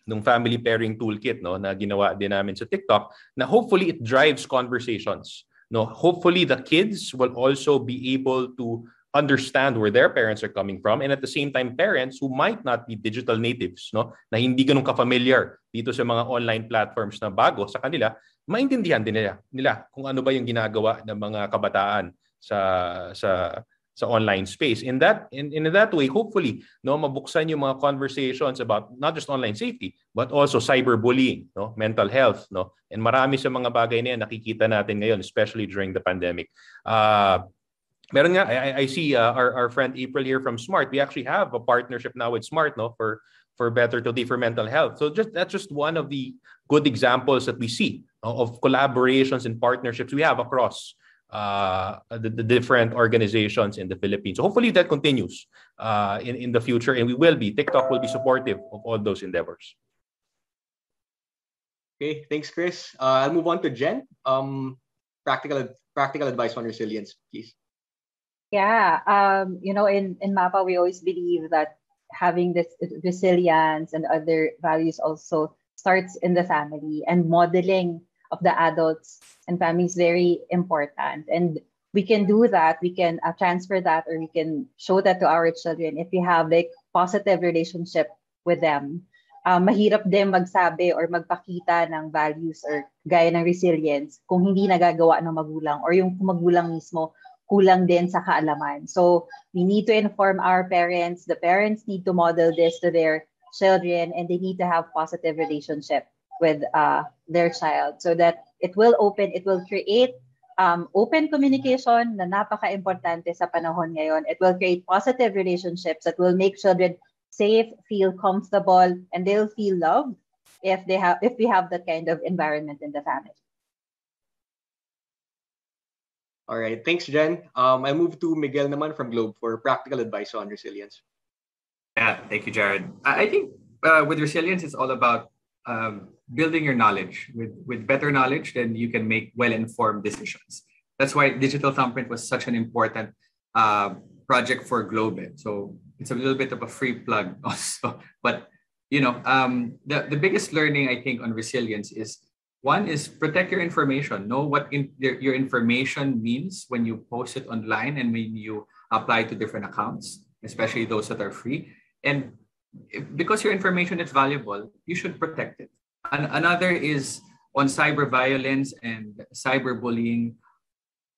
nung family pairing toolkit na ginawa din namin sa TikTok, na hopefully it drives conversations. Hopefully the kids will also be able to understand where their parents are coming from, and at the same time parents who might not be digital natives, na hindi ganun ka-familiar dito sa mga online platforms na bago sa kanila, maintindihan din nila kung ano ba yung ginagawa ng mga kabataan sa online space. In that way, hopefully, mabuksan yung mga conversations about not just online safety, but also cyberbullying, mental health, and marami sa mga bagay na yan nakikita natin ngayon, especially during the pandemic. Meron nga, I see our friend April here from SMART. We actually have a partnership now with SMART, for Better Today for mental health. So that's just one of the good examples that we see of collaborations and partnerships we have across the different organizations in the Philippines. So hopefully that continues in the future, and TikTok will be supportive of all those endeavors. Okay, thanks, Chris. I'll move on to Jen. Practical advice on resilience, please. Yeah, in MAPA, we always believe that having this resilience and other values also starts in the family, and modeling of the adults and families very important. And we can do that, we can transfer that, or we can show that to our children if we have like positive relationship with them. Mahirap din magsabi or magpakita ng values or gaya ng resilience kung hindi nagagawa ng magulang, or yung magulang mismo kulang din sa kaalaman. So we need to inform our parents, the parents need to model this to their children, and they need to have positive relationship with their child, so that it will create open communication na napaka-importante sa panahon ngayon. It will create positive relationships that will make children safe, feel comfortable, and they'll feel loved if we have that kind of environment in the family. All right, thanks, Jen. I move to Miguel naman from Globe for practical advice on resilience. Yeah, thank you, Jared. I think with resilience, it's all about building your knowledge. With better knowledge, then you can make well-informed decisions. That's why digital thumbprint was such an important project for Globe. So it's a little bit of a free plug also. But the biggest learning I think on resilience is, one is protect your information. Know what your information means when you post it online and when you apply to different accounts, especially those that are free. And because your information is valuable, you should protect it. Another is on cyber violence and cyberbullying.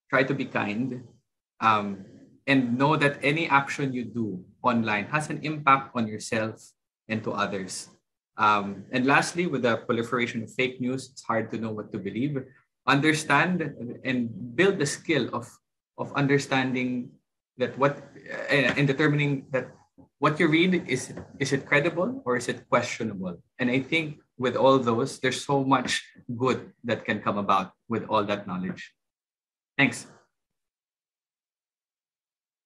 Try to be kind, and know that any action you do online has an impact on yourself and to others. And lastly, with the proliferation of fake news, it's hard to know what to believe. Understand and build the skill of understanding that and determining that what you read is it credible or is it questionable. And I think with all those, there's so much good that can come about with all that knowledge. Thanks.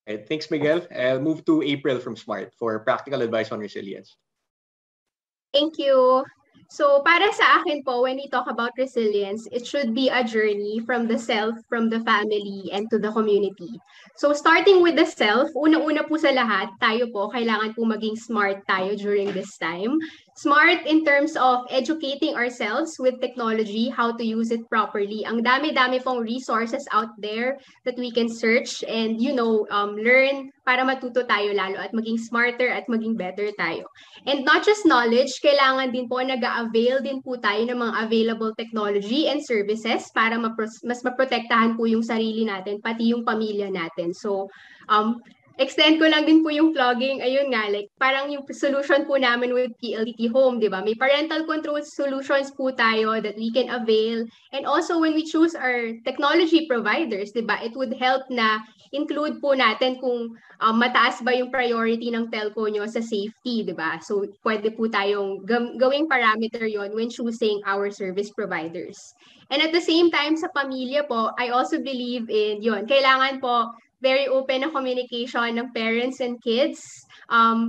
Right, thanks, Miguel. I'll move to April from SMART for practical advice on resilience. Thank you. So para sa akin po, when we talk about resilience, it should be a journey from the self, from the family, and to the community. So starting with the self, unang-una po sa lahat, tayo po, kailangan po maging smart tayo during this time. Smart in terms of educating ourselves with technology, how to use it properly. Ang dami-dami pong resources out there that we can search and, learn para matuto tayo lalo at maging smarter at maging better tayo. And not just knowledge, kailangan din po nag-a-avail din po tayo ng mga available technology and services para mas maprotektahan po yung sarili natin, pati yung pamilya natin. So, extend ko lang din po yung vlogging. Ayun nga, like parang yung solution po namin with PLDT Home, di ba? May parental control solutions po tayo that we can avail. And also when we choose our technology providers, di ba? It would help na include po natin kung mataas ba yung priority ng telco nyo sa safety, di ba? So pwede po tayong gawing parameter yon when choosing our service providers. And at the same time, sa pamilya po, I also believe in yon. Kailangan po very open na communication ng parents and kids.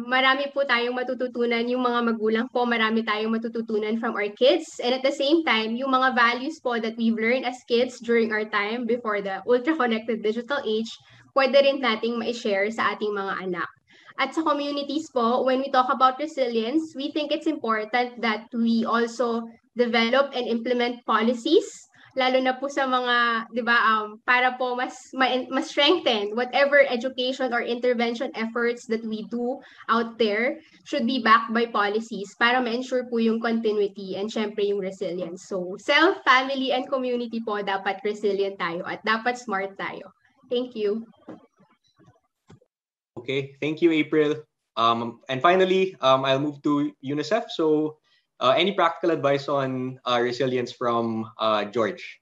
Marami po tayong matututunan, yung mga magulang po, marami tayong matututunan from our kids. And at the same time, yung mga values po that we've learned as kids during our time before the ultra-connected digital age, pwede rin nating ma-share sa ating mga anak. At sa communities po, when we talk about resilience, we think it's important that we also develop and implement policies, lalo na po sa mga, di ba, para po mas strengthen whatever education or intervention efforts that we do out there should be backed by policies para ma-ensure po yung continuity and syempre yung resilience. So, self, family, and community po, dapat resilient tayo at dapat smart tayo. Thank you. Okay, thank you, April. And finally, I'll move to UNICEF. So, any practical advice on resilience from George?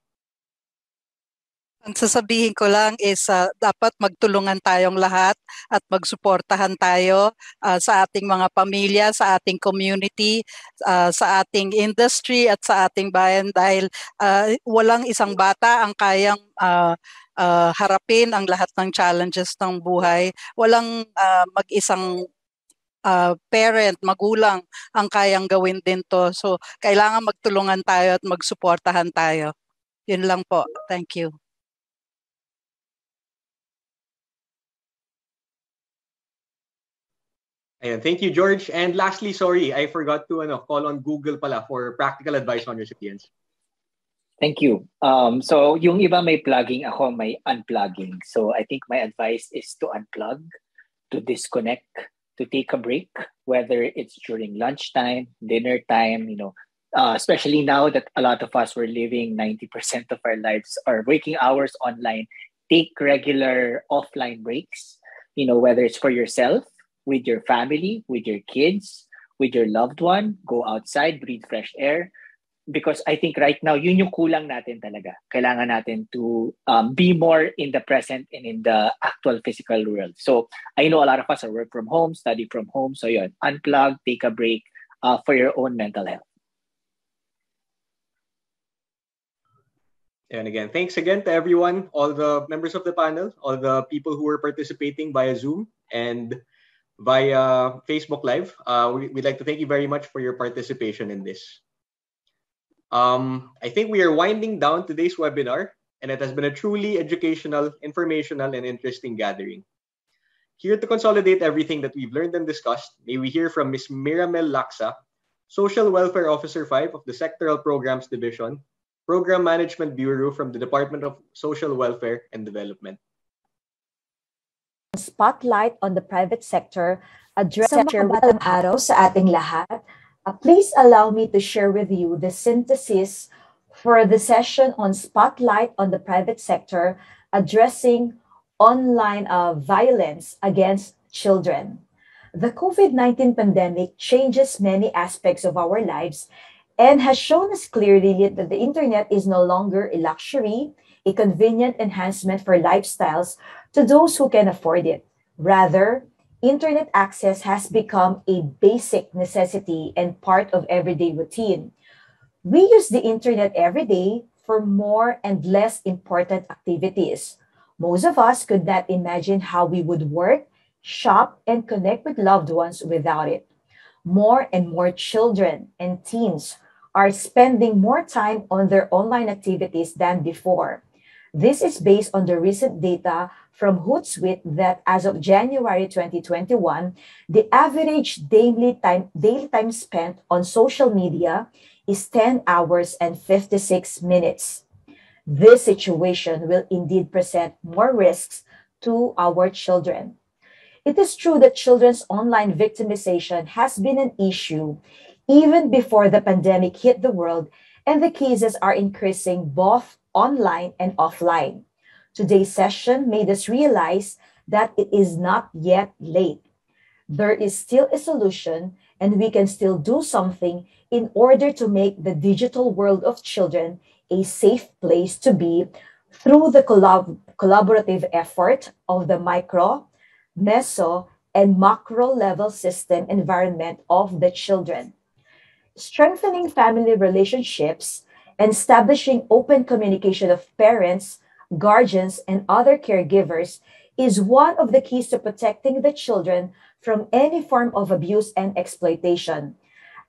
Ang sasabihin ko lang is dapat magtulungan tayong lahat at magsuportahan tayo sa ating mga pamilya, sa ating community, sa ating industry at sa ating bayan dahil walang isang bata ang kayang harapin ang lahat ng challenges ng buhay. Walang mag-isang parent, magulang ang kayang gawin din to. So, kailangan magtulungan tayo at magsuportahan tayo. Yun lang po. Thank you. Ayan, thank you, George. And lastly, sorry, I forgot to call on Google pala for practical advice on recipients. Thank you. So yung iba may plugging, ako may unplugging. So I think my advice is to unplug, to disconnect, to take a break, whether it's during lunchtime, dinner time, especially now that a lot of us were living 90% of our lives or waking hours online, take regular offline breaks, whether it's for yourself, with your family, with your kids, with your loved one, go outside, breathe fresh air. Because I think right now, yun yung kulang natin talaga. Kailangan natin to be more in the present and in the actual physical world. So I know a lot of us are work from home, study from home. So yun, unplug, take a break for your own mental health. And again, thanks again to everyone, all the members of the panel, all the people who were participating via Zoom and via Facebook Live. We'd like to thank you very much for your participation in this. I think we are winding down today's webinar, and it has been a truly educational, informational, and interesting gathering. Here to consolidate everything that we've learned and discussed, may we hear from Ms. Miramel Laksa, Social Welfare Officer 5 of the Sectoral Programs Division, Program Management Bureau from the Department of Social Welfare and Development. Spotlight on the private sector, address sa makabatang araw sa ating lahat. Please allow me to share with you the synthesis for the session on Spotlight on the private sector, addressing online violence against children. The COVID-19 pandemic changes many aspects of our lives and has shown us clearly that the internet is no longer a luxury, a convenient enhancement for lifestyles to those who can afford it. Rather, internet access has become a basic necessity and part of everyday routine. We use the internet every day for more and less important activities. Most of us could not imagine how we would work, shop, and connect with loved ones without it. More and more children and teens are spending more time on their online activities than before. This is based on the recent data from Hootsuite that as of January 2021, the average daily time spent on social media is 10 hours and 56 minutes. This situation will indeed present more risks to our children. It is true that children's online victimization has been an issue even before the pandemic hit the world, and the cases are increasing both online and offline. Today's session made us realize that it is not yet late. There is still a solution, and we can still do something in order to make the digital world of children a safe place to be through the collaborative effort of the micro, meso, and macro level system environment of the children. Strengthening family relationships and establishing open communication of parents, guardians, and other caregivers is one of the keys to protecting the children from any form of abuse and exploitation.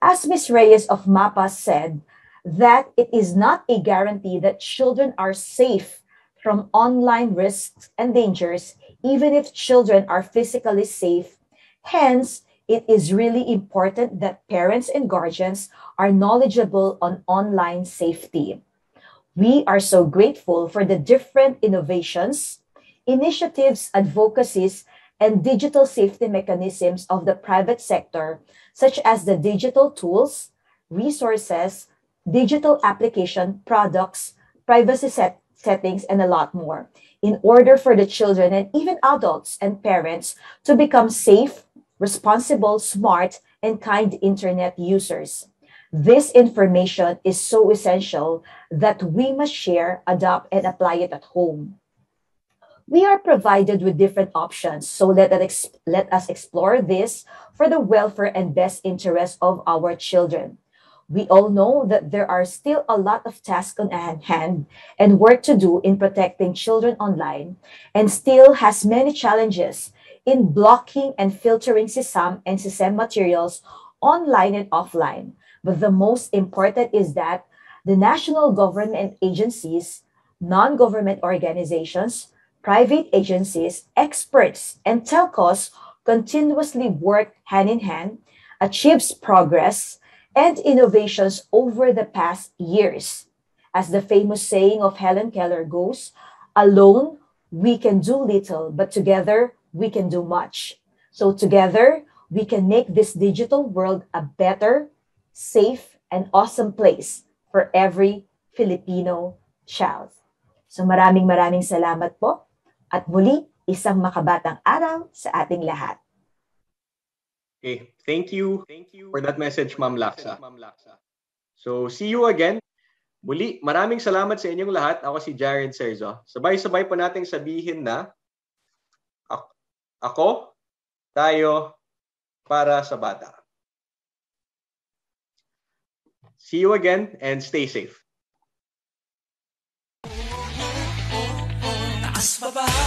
As Ms. Reyes of MAPA said, that it is not a guarantee that children are safe from online risks and dangers, even if children are physically safe. Hence, it is really important that parents and guardians are knowledgeable on online safety. We are so grateful for the different innovations, initiatives, advocacies, and digital safety mechanisms of the private sector, such as the digital tools, resources, digital application, products, settings, and a lot more, in order for the children and even adults and parents to become safe, responsible, smart, and kind internet users. This information is so essential that we must share, adopt, and apply it at home. We are provided with different options, so let us explore this for the welfare and best interest of our children. We all know that there are still a lot of tasks on hand and work to do in protecting children online, and still has many challenges in blocking and filtering SISAM and SISEM materials online and offline. But the most important is that the national government agencies, non-government organizations, private agencies, experts, and telcos continuously work hand in hand, achieves progress, and innovations over the past years. As the famous saying of Helen Keller goes, alone we can do little, but together we can do much. So together we can make this digital world a better, safe, and awesome place for every Filipino child. So maraming salamat po. At muli, isang makabatang araw sa ating lahat. Okay, thank you for that message, Ma'am Laksa. So, see you again. Muli, maraming salamat sa inyong lahat. Ako si Jared Serzo. Sabay-sabay po nating sabihin na ako, tayo, para sa bata. See you again and stay safe. Taas pa ba?